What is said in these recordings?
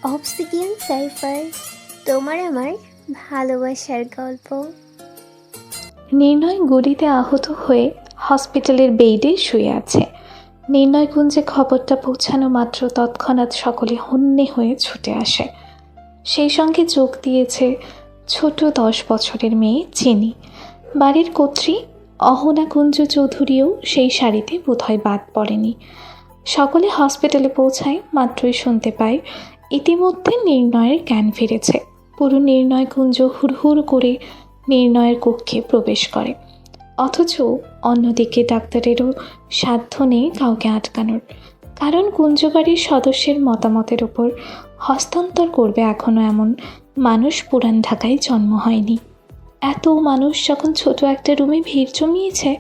Obsidian cipher, তোমার আমার ভালোবাসার গল্প। নির্ণয় গুলিতে আহত হয়ে হসপিটালের বেডে শুয়ে আছে। নির্ণয়কুঞ্জে খবরটা পৌঁছানো মাত্র তৎক্ষণাৎ সকলে হন্যে হয়ে ছুটে আসে। সেই সঙ্গে যোগ দিয়েছে ছোট 10 বছরের মেয়ে চিনি। বাড়ির কর্ত্রী অহনা কুঞ্জ চৌধুরীও সেই সারিতে বোধহয় বাদ পড়েনি। সকলে হসপিটালে পৌঁছায়, মাত্রই শুনতে পায় ইতিমধ্যে নির্ণয়ের জ্ঞান ফিরেছে। পুরো নির্ণয়কুঞ্জ হুড়হুড় করে নির্ণয়ের কক্ষে প্রবেশ করে, অথচ অন্যদিকে ডাক্তারেরও সাধ্য নেই কাউকে আটকানোর। কারণ কুঞ্জবাড়ির সদস্যের মতামতের ওপর হস্তান্তর করবে এখনও এমন মানুষ পুরান ঢাকায় জন্ম হয়নি। এত মানুষ যখন ছোট একটা রুমে ভিড় জমিয়েছে,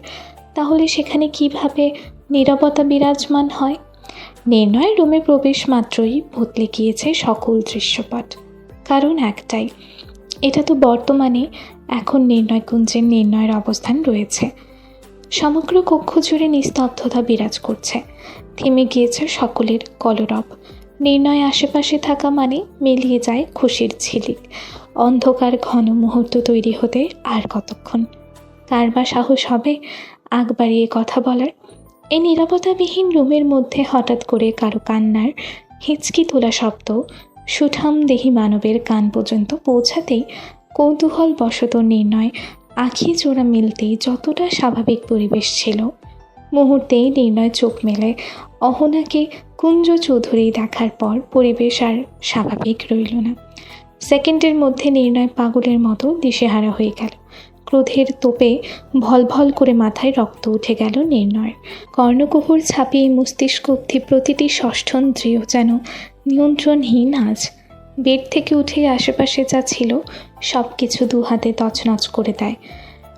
তাহলে সেখানে কিভাবে নীরবতা বিরাজমান হয়? নির্ণয় রুমে প্রবেশ মাত্রই বদলে গিয়েছে সকল দৃশ্যপট। কারণ একটাই, এটা তো বর্তমানে এখন নির্ণয়কুঞ্জের নির্ণয়ের অবস্থান রয়েছে। সমগ্র কক্ষ জুড়ে নিস্তব্ধতা বিরাজ করছে। থেমে গিয়েছে সকলের কলরব। নির্ণয় আশেপাশে থাকা মানে মিলিয়ে যায় খুশির ঝিলিক। অন্ধকার ঘন মুহূর্ত তৈরি হতে আর কতক্ষণ? কার বা সাহস হবে আগ বাড়িয়ে কথা বলার? এই নিরাপত্তাবিহীন রুমের মধ্যে হঠাৎ করে কারো কান্নার হিচকি তোলা শব্দ সুঠাম দেহি মানবের কান পর্যন্ত পৌঁছাতেই কৌতূহল বশত নির্ণয় আঁখি জোড়া মিলতেই যতটা স্বাভাবিক পরিবেশ ছিল, মুহূর্তেই নির্ণয় চোখ মেলে অহনাকে কুঞ্জ চৌধুরী দেখার পর পরিবেশ আর স্বাভাবিক রইল না। সেকেন্ডের মধ্যে নির্ণয় পাগলের মতো দিশেহারা হয়ে গেল। ক্রোধের তোপে ভলভল করে মাথায় রক্ত উঠে গেল নির্ণয়ের। কর্ণকুহর ছাপিয়ে মস্তিষ্ক অবধি প্রতিটি ষষ্ঠন্দ্রিয় যেন নিয়ন্ত্রণহীন আজ। বেড থেকে উঠে আশেপাশে যা ছিল সব কিছু দু হাতে তছনছ করে দেয়।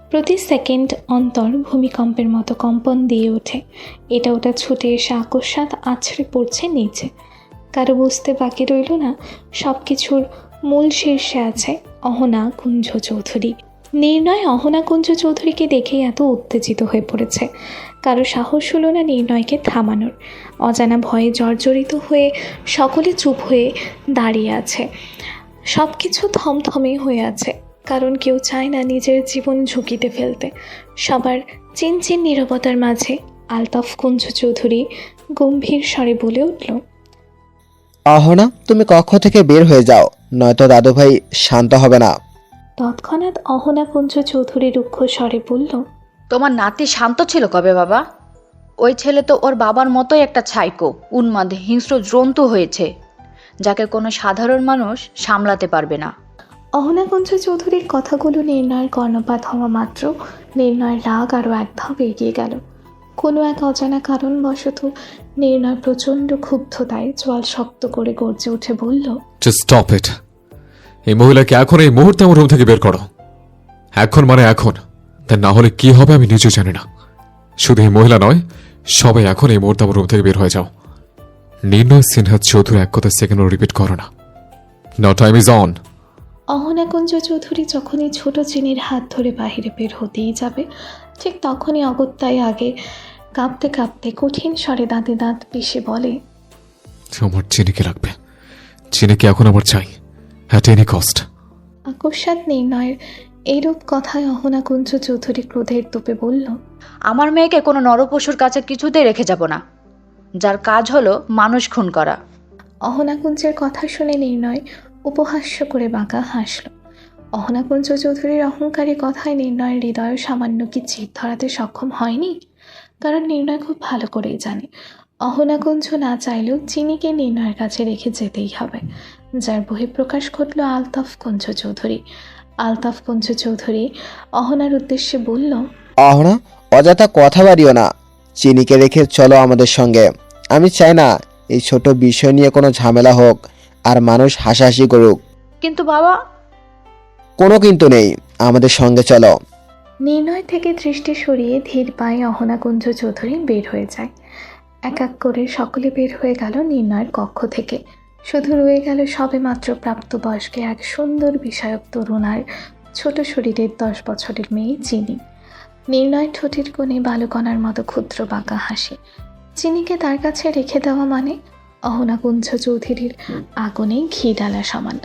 প্রতি সেকেন্ড অন্তর ভূমিকম্পের মতো কম্পন দিয়ে ওঠে। এটা ওটা ছুটে এসে আকস্মাৎ আছড়ে পড়ছে নিচে। কারো বুঝতে বাকি রইল না সব কিছুর মূল শীর্ষে আছে অহনা কুঞ্জ চৌধুরী। নির্ণয় অহনা কুঞ্জ চৌধুরীকে দেখেই এত উত্তেজিত হয়ে পড়েছে। কারো সাহস হলো না নির্ণয়কে থামানোর। অজানা ভয়ে জর্জরিত হয়ে সকলে চুপ হয়ে দাঁড়িয়ে আছে। সব কিছু থমথমে হয়ে আছে, কারণ কেউ চায় না নিজের জীবন ঝুঁকিতে ফেলতে। সবার চিনচিন নীরবতার মাঝে আলতাফ কুঞ্জ চৌধুরী গম্ভীর স্বরে বলে উঠল, অহনা, তুমি কক্ষ থেকে বের হয়ে যাও, নয়তো দাদুভাই শান্ত হবে না। তৎক্ষণাৎ অহনা কুঞ্জ চৌধুরী রুক্ষ স্বরে বলল, তোমার নাতি শান্ত ছিল কবে বাবা? ওই ছেলে তো ওর বাবার মতোই একটা ছাইকো, উন্মাদ, হিংস্র জন্তু হয়েছে, যাকে কোনো সাধারণ মানুষ সামলাতে পারবে না। অহনা কুঞ্জ চৌধুরীর কথাগুলো নির্ণয়ের কর্ণপাত হওয়া মাত্র নির্ণয়ের রাগ আরও এক ধাপ এগিয়ে গেল। কোনো এক অজানা কারণবশত নির্ণয় প্রচণ্ড ক্ষুব্ধতায় জল শক্ত করে গর্জে উঠে বলল, জাস্ট স্টপ ইট। এই মহিলাকে এখন এই মুহূর্তে আমার রুম থেকে বের করো। এখন মানে এখন, তা না হলে কি হবে আমি নিজেও জানি না। শুধু এই মহিলা নয়, সবাই এখন এই মুহূর্তে আমার রুম থেকে বের হয়ে যাও। নির্ণয় সিনহা চৌধুরী এক কথা সেকেন্ডও রিপিট করো না। নাও টাইম ইজ অন। অহনা কুঞ্জ চৌধুরী যখনই ছোট চিনির হাত ধরে বাহিরে বের হতেই যাবে, ঠিক তখনই অগত্যায় আগে কাঁপতে কাঁপতে কঠিন স্বরে দাঁতে দাঁত পিষে বলে, আমার চিনিকে লাগবে। চিনিকে এখন আমার চাই, অ্যাট এনি কস্ট। আকস্মাৎ নির্ণয়ের এইরূপ কথায় অহনা কুঞ্জ চৌধুরী ক্রোধের তোপে বলল, আমার মেয়েকে কোনো নরপশুর কাছে কিছুতেই রেখে যাব না, যার কাজ হলো মানুষ খুন করা। অহনা কুঞ্জের কথা শুনে নির্ণয় উপহাস্য করে বাঁকা হাসল। অহনা কুঞ্জ চৌধুরীর অহংকারী কথায় নির্ণয়ের হৃদয় সামান্য কি চিত ধরাতে সক্ষম হয়নি। কারণ নির্ণয় খুব ভালো করেই জানে অহনা কুঞ্জ না চাইলেও চিনিকে নির্ণয়ের কাছে রেখে যেতেই হবে। যার বহিঃপ্রকাশ ঘটল আলতাফ কুঞ্জ চৌধুরী। আলতাফ কুঞ্জ চৌধুরী অহনার উদ্দেশ্যে বলল, অহনা, অযথা কথা বাড়িও না, চিনিকে রেখে চলো আমাদের সঙ্গে। আমি চাই না এই ছোট বিষয় নিয়ে কোনো ঝামেলা হোক আর মানুষ হাসাহাসি করুক। কিন্তু বাবা। কোনো কিন্তু নেই, আমাদের সঙ্গে চলো। নির্ণয় থেকে দৃষ্টি সরিয়ে ধীর পায়ে অহনা কুঞ্জ চৌধুরী বের হয়ে যায়। এক এক করে সকলে বের হয়ে গেল নির্ণয়ের কক্ষ থেকে। শুধু রয়ে গেল সবে মাত্র প্রাপ্তবয়স্কে এক সুন্দর বিষয়ক তরুণ আর ছোট শরীরের 10 বছরের মেয়ে চিনি। নির্ণয় ঠোঁটের কোণে বালুকণার মতো ক্ষুদ্র বাঁকা হাসি। চিনিকে তার কাছে রেখে দেওয়া মানে অহনাকুঞ্জ চৌধুরীর আগুনে ঘি ডালা সমান।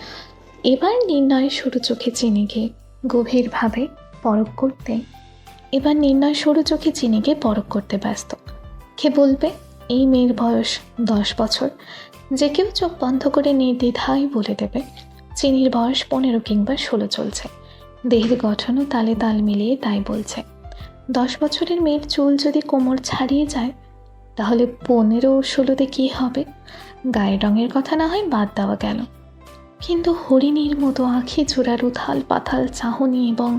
এবার নির্ণয় সরু চোখে চিনিকে গভীরভাবে পরখ করতে ব্যস্ত। কে বলবে এই মেয়ের বয়স 10 বছর, যে কেউ চোখ বন্ধ করে নির্দ্বিধায় বলে দেবে চিনির বয়স 15 কিংবা 16 চলছে। দেহের গঠনও তালে তাল মিলিয়ে তাই বলছে। 10 বছরের মেয়ের চুল যদি কোমর ছাড়িয়ে যায় তাহলে 15-16তে কী হবে? গায়ের রঙের কথা না হয় বাদ দেওয়া গেল, কিন্তু হরিণীর মতো আঁখি জোড়ার উথাল পাথাল চাহনি এবং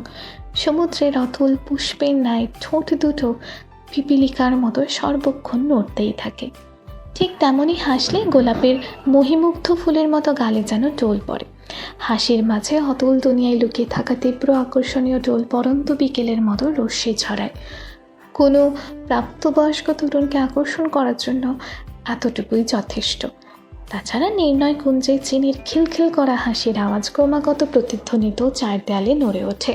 সমুদ্রের অতুল পুষ্পের ন্যায় ঠোঁট দুটো পিপিলিকার মতো সর্বক্ষণ নড়তেই থাকে। ঠিক তেমনই হাসলে গোলাপের মহিমুগ্ধ ফুলের মতো গালে যেন টোল পড়ে। হাসির মাঝে অতুল দুনিয়ায় লুকিয়ে থাকা তীব্র আকর্ষণীয় টোল পরন্ত বিকেলের মতো রশ্মি ছড়ায়। কোনো প্রাপ্তবয়স্ক তরুণকে আকর্ষণ করার জন্য এতটুকুই যথেষ্ট। তাছাড়া নির্ণয় কুঞ্জে চিনির খিলখিল করা হাসির আওয়াজ ক্রমাগত প্রতিধ্বনিত চার দেয়ালে নড়ে ওঠে,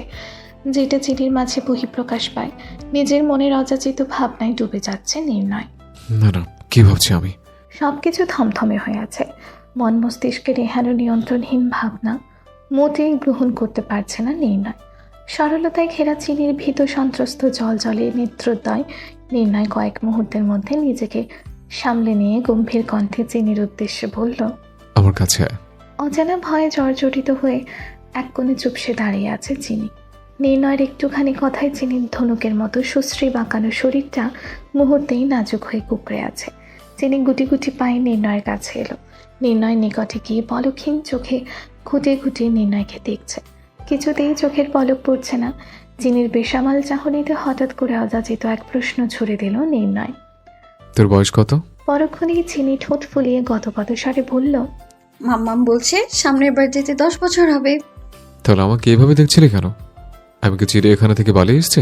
যেটা চিনির মাঝে বহিঃপ্রকাশ পায়। নিজের মনের অযাচিত ভাবনায় ডুবে যাচ্ছে নির্ণয়। না, কি ভাবছি আমি? সবকিছু থমথমে হয়ে আছে। মন মস্তিষ্কের এহেন নিয়ন্ত্রণহীন ভাবনা মোটেই গ্রহণ করতে পারছে না নির্ণয়। সরলতায় ঘেরা চিনির ভীত সন্ত্রস্ত জলজলে নেত্রোদয় নির্ণয় কয়েক মুহূর্তের মধ্যে নিজেকে সামলে নিয়ে গম্ভীর কণ্ঠে চিনির উদ্দেশ্যে বলল, আমার কাছে। অজানা ভয়ে জর্জরিত হয়ে এক কোণে চুপসে দাঁড়িয়ে আছে চিনি। নির্ণয়ের একটুখানি কথায় চিনির ধনুকের মতো সুশ্রী বাঁকানো শরীরটা মুহূর্তেই নাজুক হয়ে কুঁকড়ে আছে। চিনি গুটি গুটি পায়ে নির্ণয়ের কাছে এলো। নির্ণয় নিকটে গিয়ে পলকহীন চোখে ঘুটে ঘুটে নির্ণয়কে দেখছে। কিছুতেই চোখের পলক পড়ছে না। চিনির বেসামাল চাহনিতে হঠাৎ করে অযাচিত এক প্রশ্ন ছুড়ে দিল নির্ণয়। তোর বয়স কত? পরক্ষণেই চিনি ঠোঁট ফুলিয়ে গত স্বরে বলল, মাম্মাম বলছে সামনের বার্থডেতে 10 বছর হবে। তাহলে আমাকে এভাবে দেখছিলি কেন? আমি কি চিড়িয়াখানা থেকে পালিয়ে এসছে?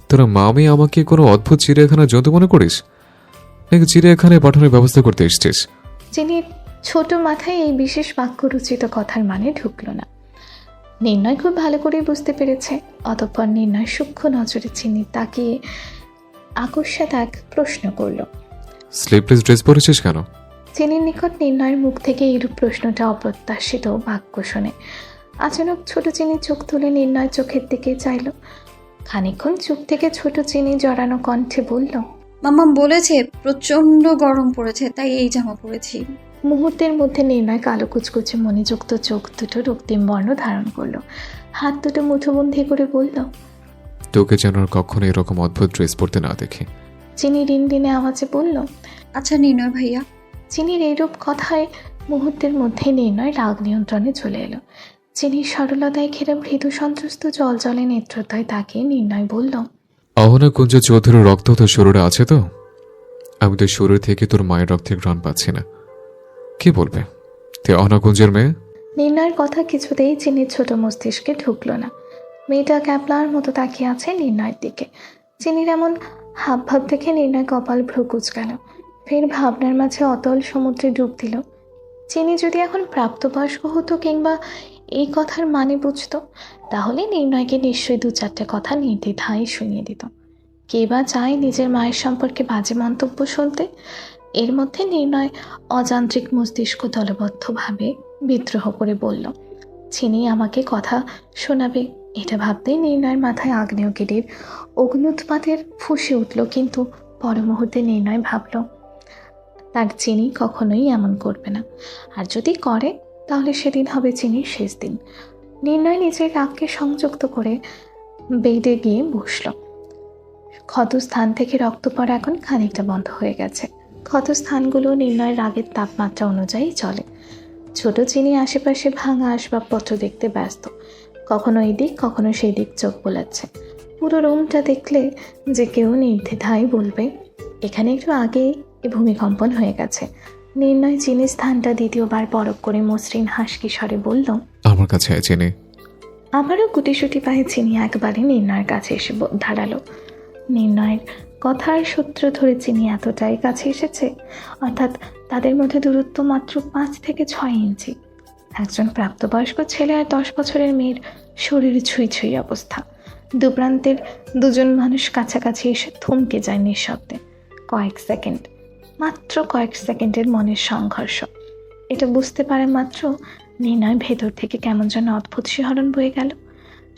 তোরা মামি আমাকে কোনো অদ্ভুত চিড়িয়াখানার জন্তু মনে করিস, নাকি চিড়িয়াখানায় পাঠানোর ব্যবস্থা করতে এসছিস? চিনির ছোট মাথায় এই বিশেষ বাক্যরচিত কথার মানে ঢুকল না। নির্ণয় খুব ভালো করেই বুঝতে পেরেছে। অতঃপর নির্ণয় সূক্ষ্ম নজরে চিনি তাকিয়ে আকস্মাৎ এক প্রশ্ন করল, স্লিপলেস ড্রেস পরেছিস কেন? চিনির নিকট নির্ণয়ের মুখ থেকে এইরূপ প্রশ্নটা অপ্রত্যাশিত বাক্য শোনে আচানক ছোট চিনি চোখ তুলে নির্ণয় চোখের দিকে চাইল। খানিকক্ষণ চুপ থেকে ছোট চিনি জড়ানো কণ্ঠে বলল, মাম্মাম বলেছে প্রচন্ড গরম পড়েছে, তাই এই জামা পরেছি। মুহূর্তের মধ্যে নির্ণয় কালো কুচকুচে মণিযুক্ত চোখ দুটো রক্তিম বর্ণ ধারণ করলো। হাত দুটো মুঠোবন্ধি করে বলল, তোকে যেন আর কখনো এরকম অদ্ভুত ড্রেস পরতে না দেখি। চিনি রিনরিনে আওয়াজে বলল, আচ্ছা নির্ণয় ভাইয়া। চিনির এইরূপ কথায় মুহূর্তের মধ্যে নির্ণয় রাগ নিয়ন্ত্রণে চলে এলো। চিনির সরলতায় ঘেরা মৃদু সন্ত্রস্ত জল জলে নেত্রোদয় তাকিয়ে নির্ণয় বলল, অহনা কুঞ্জ চৌধুরীর রক্ত তোর শরীরে আছে তো? আমি তো শরীর থেকে তোর মায়ের রক্তের ঘ্রাণ পাচ্ছি না। কি বলবে তুই অহনা কুঞ্জের মেয়ে? নির্ণয়ের কথা কিছুতেই চিনির ছোট মস্তিষ্কে ঢুকলো না। মেয়েটা ক্যাপলার মতো তাকিয়ে আছে নির্ণয়ের দিকে। চিনির এমন হাবভাব দেখে নির্ণয় কপাল ভ্রু কুঁচকাল। ফের ভাবনার মাঝে অতল সমুদ্রে ডুব দিল। চিনি যদি এখন প্রাপ্তবয়স্ক হতো কিংবা এই কথার মানে বুঝতো, তাহলে নির্ণয়কে নিশ্চয়ই 2-4টে কথা নির্দ্বিধায় শুনিয়ে দিত। কে বা চায় নিজের মায়ের সম্পর্কে বাজে মন্তব্য শুনতে? এর মধ্যে নির্ণয় অযান্ত্রিক মস্তিষ্ক দলবদ্ধভাবে বিদ্রোহ করে বলল, চিনি আমাকে কথা শোনাবে। এটা ভাবতেই নির্ণয়ের মাথায় আগ্নেয়গিরির অগ্নুৎপাতের ফুঁসে উঠল। কিন্তু পর মুহূর্তে নির্ণয় ভাবল, তার চিনি কখনোই এমন করবে না, আর যদি করে তাহলে সেদিন হবে চিনির শেষ দিন। নির্ণয় নিজের রাগকে সংযুক্ত করে বেডে গিয়ে বসল। ক্ষতস্থান থেকে রক্ত পড়া এখন খানিকটা বন্ধ হয়ে গেছে। ক্ষতস্থানগুলো নির্ণয়ের রাগের তাপমাত্রা অনুযায়ী চলে। ছোট চিনি আশেপাশে ভাঙা আসবাবপত্র দেখতে ব্যস্ত, কখনো এই দিক কখনো সেই দিক চোখ বোলাচ্ছে। পুরো রুমটা দেখলে যে কেউ নির্দ্বিধায় বলবে এখানে একটু আগেই ভূমিকম্পন হয়ে গেছে। নির্ণয় চিনির স্থানটা দ্বিতীয়বার পরখ করে মসৃণ হাসকি স্বরে বলল, আমার কাছে চিনি। আবারও গুটিসুটি পায়ে চিনি একবারে নির্ণয়ের কাছে এসে দাঁড়ালো। নির্ণয়ের কথার সূত্র ধরে চিনি এতটাই কাছে এসেছে, অর্থাৎ তাদের মধ্যে দূরত্ব মাত্র 5 থেকে 6 ইঞ্চি। একজন প্রাপ্তবয়স্ক ছেলে আর 10 বছরের মেয়ের শরীর ছুঁই ছুঁই অবস্থা। দুপ্রান্তের দুজন মানুষ কাছাকাছি এসে থমকে যায় নিঃশব্দে। কয়েক সেকেন্ড, মাত্র কয়েক সেকেন্ডের মনের সংঘর্ষ। এটা বুঝতে পারে মাত্র নির্ণয় ভেতর থেকে কেমন যেন অদ্ভুত শিহরণ বয়ে গেল।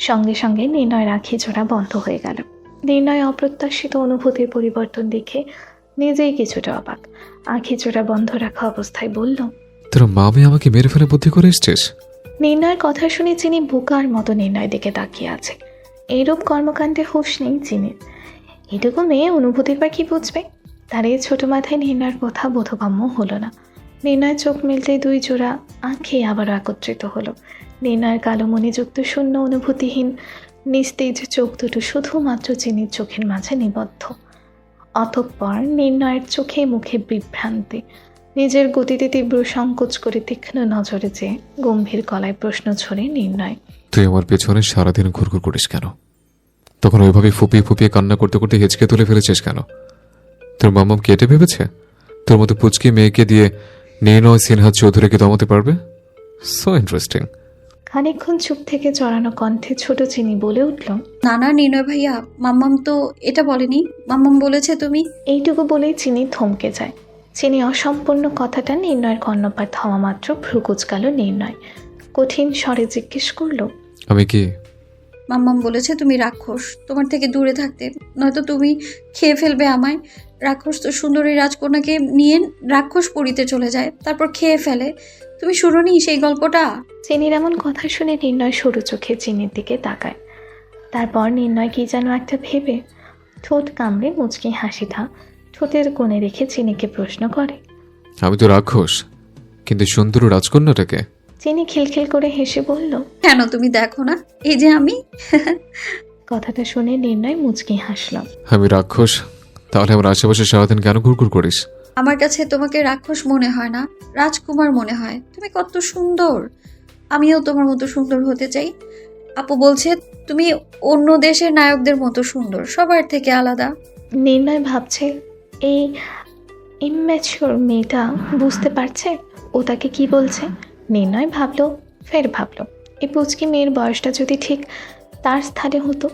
সঙ্গে সঙ্গে নির্ণয়ের আঁখি জোড়া বন্ধ হয়ে গেল। নির্ণয় অপ্রত্যাশিত অনুভূতির পরিবর্তন দেখে নিজেই কিছুটা অবাক। আঁখি জোড়া বন্ধ রাখা অবস্থায় বলল, তোর মামি আমাকে মেরে ফেলে বুদ্ধি করে এসছিস? নির্ণয়ের কথা শুনে চিনি বোকার মতো নির্ণয় দিকে তাকিয়ে আছে। এইরূপ কর্মকাণ্ডে হুঁশ নেই চিনির। এটুকু মেয়ে অনুভূতির পর কি বুঝবে? তার এই ছোট মাথায় নির্ণয়ের কথা বোধগম্য হলো না। নির্ণয় চোখ মেলতে দুই জোড়া আঁখি আবারও একত্রিত হলো। নির্ণয়ের কালো মণিযুক্ত শূন্য অনুভূতিহীন নিস্তেজ চোখ দুটো শুধুমাত্র চিনির চোখের মাঝে নিবদ্ধ। অতঃপর নির্ণয়ের চোখে মুখে বিভ্রান্তি। নিজের গতিতে তীব্র সংকোচ করে তীক্ষ্ণ নজরে চেয়ে গম্ভীর গলায় প্রশ্ন ছড়ে নির্ণয়, তুই আমার পেছনে সারাদিন ঘুরঘুর করিস কেন? তখন ওইভাবে ফুপিয়ে ফুপিয়ে কান্না করতে করতে হেঁচকে তুলে ফেলেছিস কেন? তোর মাম্মাম কেটে ভেবেছে তোর মতো পুচকি মেয়েকে দিয়ে নির্ণয় সিনহা চৌধুরীকে দমাতে পারবে? So interesting. খানিকক্ষণ চুপ থেকে জড়ানো কণ্ঠে ছোট চিনি বলে উঠল, না না নির্ণয় ভাইয়া, মাম্মাম তো এটা বলেনি। মাম্মাম বলেছে তুমি। এইটুকু বলেই চিনি থমকে যায়। চিনি অসম্পূর্ণ কথাটা নির্ণয়ের কর্ণপাত হওয়া মাত্র ভ্রু কুঁচকাল নির্ণয়। কঠিন স্বরে জিজ্ঞেস করলো, আমি কি? মাম্মাম বলেছে তুমি রাক্ষস, তোমার থেকে দূরে থাকতে, নয়তো তুমি খেয়ে ফেলবে আমায়। রাক্ষস তো সুন্দরী রাজকন্যাকে নিয়ে রাক্ষস পুরীতে চলে যায়, তারপর খেয়ে ফেলে। তুমি শুনোনি সেই গল্পটা? চিনির এমন কথা শুনে নির্ণয় সরু চোখে চিনির দিকে তাকায়। তারপর নির্ণয় কি যেন একটা ভেবে ঠোঁট কামড়ে মুচকি হাসিটা ঠোঁটের কোণে রেখে চিনিকে প্রশ্ন করে, আমি তো রাক্ষস, কিন্তু সুন্দর রাজকন্যাটাকে? চিনি খিলখিল করে হেসে বলল, কেন তুমি দেখো না এই যে আমি? কথাটা শুনে নির্ণয় মুচকি হাসল। আমি রাক্ষস, তাহলে আমার আশেপাশে সারাদিন কেন ঘুরঘুর করিস? আমার কাছে তোমাকে রাক্ষস মনে হয় না, রাজকুমার মনে হয়। তুমি কত সুন্দর, আমিও তোমার মতো সুন্দর হতে চাই। আপু বলছে তুমি অন্য দেশের নায়কদের মতো সুন্দর, সবার থেকে আলাদা। নির্ণয় ভাবছে এই ইম্যাচিওর মেয়েটা বুঝতে পারছে ও তাকে কি বলছে। নির্ণয় ভাবলো, ফের ভাবলো, এই পুচকি মেয়ের বয়সটা যদি ঠিক তার স্থানে হতো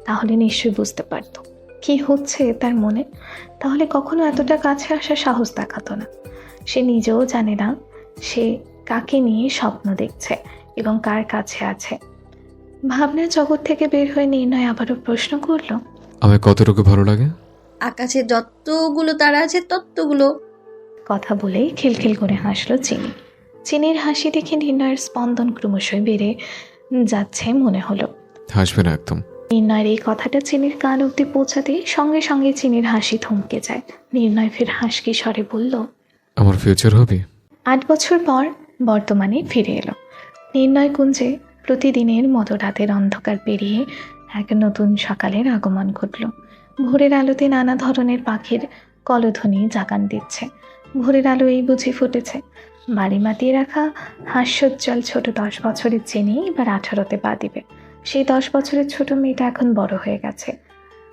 তাহলে নিশ্চয়ই বুঝতে পারতো কি হচ্ছে তার মনে। তাহলে কখনো এতটা কাছে আসার সাহস দেখাতো না। সে নিজেও জানে না সে কাকে নিয়ে স্বপ্ন দেখছে এবং কার কাছে আছে। ভাবনার জগৎ থেকে বের হয়ে নির্ণয় আবারও প্রশ্ন করলো, আমায় কতটুকু ভালো লাগে? আকাশে যতগুলো তারা আছে ততগুলো। কথা বলেই খিলখিল করে হাসলো চিনি। চিনির হাসি দেখে নির্ণয়ের স্পন্দন ক্রমশই বেড়ে যাচ্ছে মনে হলো। হাসবে না একদম। নির্ণয়ের এই কথাটা চিনির কান অব্দি পৌঁছাতে সঙ্গে সঙ্গে চিনির হাসি থমকে যায়। নির্ণয় ফের হাসকি স্বরে বলল, আমার ফিউচার হবে। 8 বছর পর বর্তমানে ফিরে এলো। নির্ণয় কুঞ্জে প্রতিদিনের মতো রাতের অন্ধকার পেরিয়ে এক নতুন সকালের আগমন ঘটল। ভোরের আলোতে নানা ধরনের পাখির কলধ্বনি জাগান দিচ্ছে। ভোরের আলো এই বুঝি ফুটেছে। বাড়ি মাতিয়ে রাখা হাস্যোজ্জ্বল ছোট 10 বছরের চিনি এবার 18তে পা দিবে। সেই 10 বছরের ছোট মেয়েটা এখন বড় হয়ে গেছে।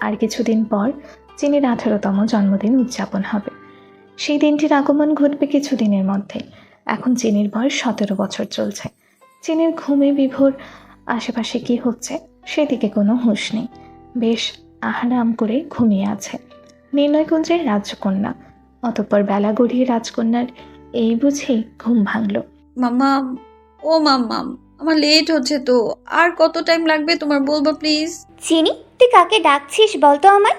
আর কিছুদিন পর চিনির 18তম জন্মদিন উদযাপন হবে। সেই দিনটির আগমন ঘটবে কিছুদিনের মধ্যে। এখন চিনির বয়স 17 বছর চলছে। চিনির ঘুমে বিভোর, আশেপাশে কি হচ্ছে সেদিকে কোনো হুঁশ নেই। বেশ আহারাম করে ঘুমিয়ে আছে। নির্ণয়কুঞ্জের রাজকন্যা। অতঃপর বেলা গড়িয়ে রাজকন্যার এই বুঝি ঘুম ভাঙল। মাম্মাম, ও মাম্মাম, আমার লেট হচ্ছে তো। আর কত টাইম লাগবে তোমার বলবা প্লিজ? চিনি, তুই কাকে ডাকছিস বলতো আমায়?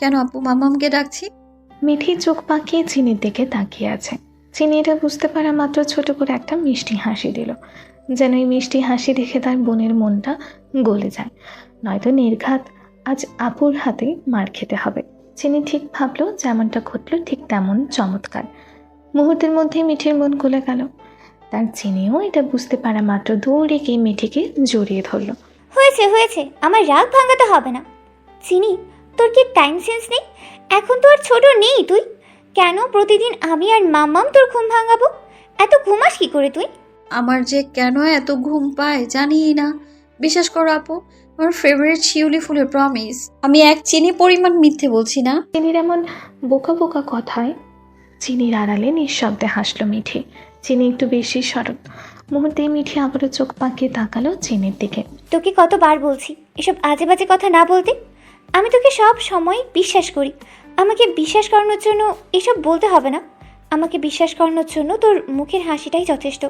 কেন আপু, মাম্মামকে ডাকছি। মিঠি চোখ পাকিয়ে চিনির দিকে তাকিয়ে আছে। চিনি এটা বুঝতে পারা মাত্র ছোট করে একটা মিষ্টি হাসি দিল, যেন এই মিষ্টি হাসি দেখে তার বোনের মনটা গলে যায়। নয়তো নির্ঘাত আজ আপুর হাতে মার খেতে হবে। চিনি ঠিক ভাবলো যেমনটা ঘটলো ঠিক তেমন চমৎকার। মুহূর্তের মধ্যে মিঠির মন গলে গেল। তার চিনিও এটা বুঝতে পারা মাত্র দৌড়ে গিয়ে মিঠিকে জড়িয়ে ধরলো। হয়েছে হয়েছে, আমার রাগ ভাঙাতে হবে না। চিনি, তোর কি টাইম সেন্স নেই? এখন তো আর ছোট নেই তুই। কেন প্রতিদিন আমি আর মাম্মাম তোর ঘুম ভাঙাবো? এত ঘুমাস কি করে তুই? আমার যে কেন এত ঘুম পায় জানি না। বিশ্বাস করো আপু, আমার ফেভারিট শিউলি ফুলের প্রমিস। আমি এক চিনি পরিমাণ মিথ্যে বলছি না। চিনির এমন বোকা বোকা কথায় চিনির আড়ালে নিঃশব্দে হাসলো মিঠি। চিনি একটু বেশি সরল। মুহূর্তেই মিঠি আবারও চোখ পাকিয়ে তাকালো চিনির দিকে। তোকে কতবার বলছি এসব আজে বাজে কথা না বলতে। আমি তোকে সব সময় বিশ্বাস করি। আমাকে বিশ্বাস করানোর জন্য এসব বলতে হবে না। আমাকে বিশ্বাস করানোর জন্য তোর মুখের হাসিটাই যথেষ্ট,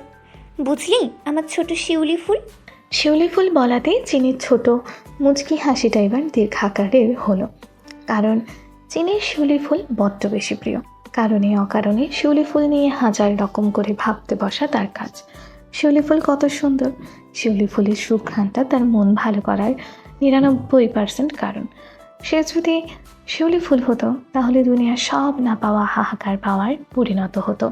বুঝলি আমার ছোট শিউলি ফুল। শিউলি ফুল বলাতেই চিনির ছোট মুচকি হাসিটা এবার দীর্ঘাকারের হলো, কারণ চিনির শিউলি ফুল বড্ড বেশি প্রিয়। কারণে অকারণে শিউলি ফুল নিয়ে হাজার রকম করে ভাবতে বসা তার কাজ। শিউলি ফুল কত সুন্দর, শিউলি ফুলের সুঘ্রাণটা তার মন ভালো করার 99% কারণ। সে যদি শিউলি ফুল হতো তাহলে দুনিয়ার সব না পাওয়া হাহাকার পাওয়ার পরিণত হতো।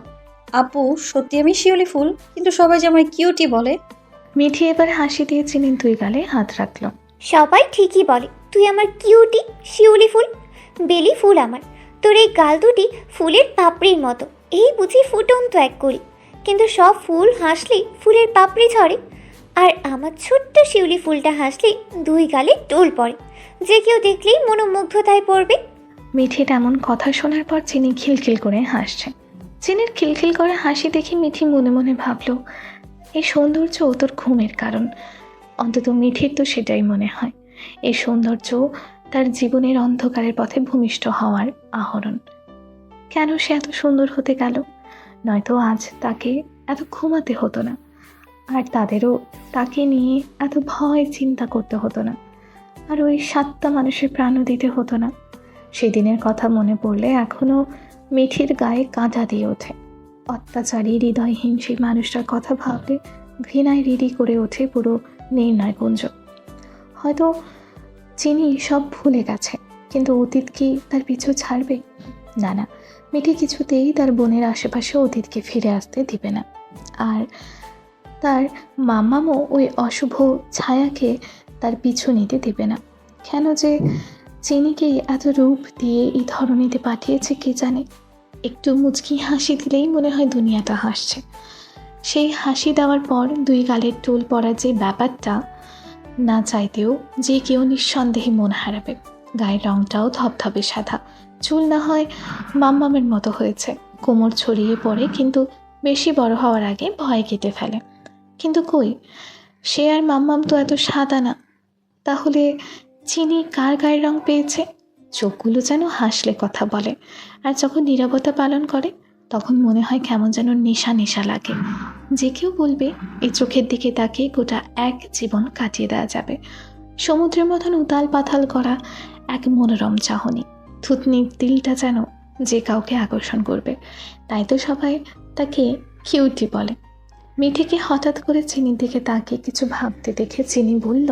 আপু সত্যি আমি শিউলি ফুল, কিন্তু সবাই যে আমার কিউটি বলে। মিঠি এবার হাসি দিয়ে চিনির 2 গালে হাত রাখলো। সবাই ঠিকই বলে তুই আমার কিউটি শিউলি ফুল, বেলি ফুল আমার। তোর এই গাল দুটি ফুলের পাপড়ির মতো, এই বুঝি ফুটন্ত এক করি, কিন্তু সব ফুল হাসলে ফুলের পাপড়ি ঝরে, আর আমার ছোট্ট শিউলি ফুলটা হাসলে 2 গালে টোল পড়ে, যে কেউ দেখলেই মনোমুগ্ধতায় পড়বে। মিঠির এমন কথা শোনার পর চিনি খিলখিল করে হাসছে। চিনির খিলখিল করে হাসি দেখে মিঠি মনে মনে ভাবলো, এই সৌন্দর্য তোর ঘুমের কারণ। অন্তত মিঠির তো সেটাই মনে হয়। এই সৌন্দর্য তার জীবনের অন্ধকারের পথে ভূমিষ্ঠ হওয়ার আহরণ। কেন সে এত সুন্দর হতে গেল? নয়তো আজ তাকে এত ঘুমাতে হতো না, আর তাদেরও তাকে নিয়ে এত ভয় চিন্তা করতে হতো না, আর ওই 7টা মানুষের প্রাণও দিতে হতো না। সেদিনের কথা মনে পড়লে এখনও মিঠির গায়ে কাঁটা দিয়ে ওঠে। অত্যাচারী হৃদয়হীন সেই মানুষটার কথা ভাবলে ঘৃণায় রিরি করে ওঠে পুরো নির্ণয়কুঞ্জ। হয়তো চিনি সব ভুলে গেছে, কিন্তু অতীত কি তার পিছু ছাড়বে? না না, মিঠি কিছুতেই তার বোনের আশেপাশে অতীতকে ফিরে আসতে দিবে না। আর তার মামামও ওই অশুভ ছায়াকে তার পিছু নিতে দেবে না। কেন যে চিনিকেই এত রূপ দিয়ে এই ধরনীতে পাঠিয়েছে কে জানে। একটু মুচকি হাসি দিলেই মনে হয় দুনিয়াটা হাসছে। সেই হাসি দেওয়ার পর 2 গালের টোল পড়ার যে ব্যাপারটা, না চাইতেও যে কেউ নিঃসন্দেহে মন হারাবে। গায়ের রংটাও ধবধবে সাদা, চুল না হয় মাম্মামের মতো হয়েছে, কোমর ছড়িয়ে পড়ে কিন্তু বেশি বড় হওয়ার আগে ভয় কেটে ফেলে। কিন্তু কই, সে আর মাম্মাম তো এত সাদা না। তাহলে চিনি কার গায়ের রং পেয়েছে? চোখগুলো যেন হাসলে কথা বলে, আর যখন নীরবতা পালন করে তখন মনে হয় কেমন যেন নেশা নেশা লাগে। যে কেউ বলবে এই চোখের দিকে তাকিয়ে গোটা এক জীবন কাটিয়ে দেওয়া যাবে। সমুদ্রের মতন উতাল পাতাল করা এক মনোরম চাহনি, থুতনির তিলটা যেন যে কাউকে আকর্ষণ করবে। তাই তো সবাই তাকে কিউটি বলে। মিঠিকে হঠাৎ করে চিনির দিকে তাকিয়ে কিছু ভাবতে দেখে চিনি বলল,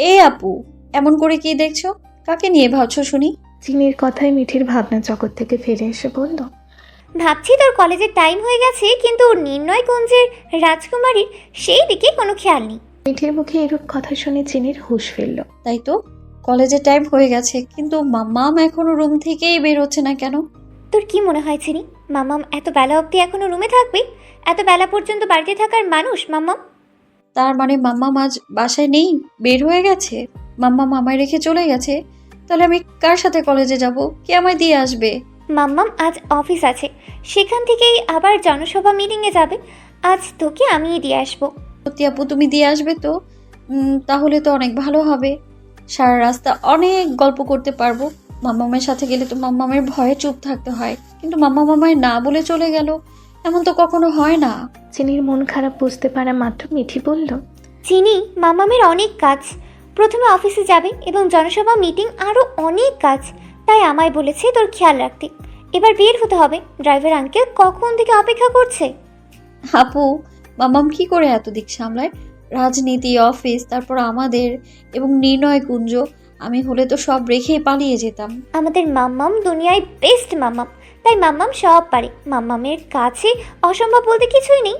এ আপু, এমন করে কি দেখছো? কাকে নিয়ে ভাবছো শুনি? চিনির কথায় মিঠির ভাবনা জগৎ থেকে ফিরে এসে বলল, ভাবছি তোর কলেজের টাইম হয়ে গেছে, কিন্তু নির্ণয়কুঞ্জের রাজকুমারীর সেই দিকে কোনো খেয়াল নেই। মিঠির মুখে এরূপ কথা শুনে চিনির হুঁশ ফিরল। তাই তো, কলেজের টাইম হয়ে গেছে, কিন্তু মাম্মাম এখনো রুম থেকেই বের হচ্ছে না কেন? তোর কি মনে হয় চিনি, মাম্মাম এত বেলা অবধি এখনো রুমে থাকবে? এত বেলা পর্যন্ত বাড়িতে থাকার মানুষ মাম্মাম? তার মানে মাম্মাম আজ বাসায় নেই, বের হয়ে গেছে? মাম্মাম আমায় রেখে চলে গেছে? তাহলে আমি কার সাথে কলেজে যাব? কে আমায় দিয়ে আসবে? মাম্মাম আজ অফিস আছে, সেখান থেকেই আবার জনসভা মিটিংয়ে যাবে। আজ তোকে আমিই দিয়ে আসবো। সত্যি আপু, তুমি দিয়ে আসবে তো? তাহলে তো অনেক ভালো হবে। সারা রাস্তা অনেক গল্প করতে পারবো। মাম্মামের সাথে গেলে তো মাম্মামের ভয়ে চুপ থাকতে হয়, কিন্তু মাম্মা মামায় না বলে চলে গেল, এমন তো কখনো হয় না। চিনির মন খারাপ বুঝতে পারা মাত্র মিঠি বলল, চিনি, মাম্মামের অনেক কাজ, প্রথমে অফিসে যাবে এবং জনসভা মিটিং, আরও অনেক কাজ। তাই আমায় বলেছে তোর খেয়াল রাখতে। এবার বের হতে হবে, ড্রাইভার আঙ্কেল কখন থেকে অপেক্ষা করছে। আপু, মাম্মাম কি করে এত দিক সামলায়? রাজনীতি, অফিস, তারপর আমাদের এবং নির্ণয় কুঞ্জ। আমি হলে তো সব রেখে পালিয়ে যেতাম। আমাদের মাম্মাম দুনিয়ায় বেস্ট মাম্মাম, তাই মাম্মাম সব পারে। মাম্মামের কাছে অসম্ভব বলতে কিছুই নেই।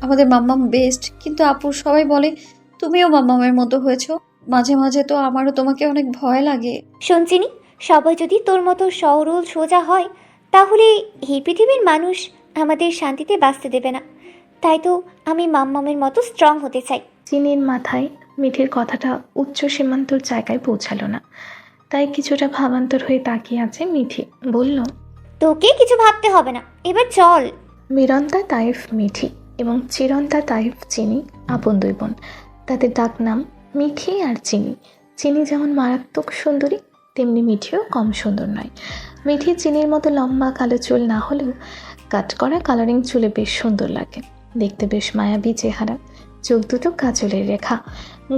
আমাদের মাম্মাম বেস্ট, কিন্তু আপু সবাই বলে তুমিও মাম্মামের মতো হয়েছো। মাঝে মাঝে তো আমারও তোমাকে অনেক ভয় লাগে। শোন চিনি, সবাই যদি তোর মতো সরল সোজা হয় তাহলে এই পৃথিবীর মানুষ আমাদের শান্তিতে বাঁচতে দেবে না। তাই তো আমি মাম্মামের মতো স্ট্রং হতে চাই। চিনির মাথায় মিঠির কথাটা উচ্চ সীমান্তর জায়গায় পৌঁছালো না, তাই কিছুটা ভাবান্তর হয়ে তাকিয়ে আছে মিঠি। বলল, তোকে কিছু ভাবতে হবে না, এবার চল। মিরন্তা তাইফ মিঠি এবং চিরন্তা তাইফ চিনি আপন 2 বোন। তাদের ডাক নাম মিঠি আর চিনি। চিনি যেমন মারাত্মক সুন্দরী, তেমনি মিঠিও কম সুন্দর নয়। মিঠি চিনির মতো লম্বা কালো চুল না হলেও কাট করা কালারিং চুলে বেশ সুন্দর লাগে, দেখতে বেশ মায়াবী চেহারা, চোখ দুটো কাজলের রেখা,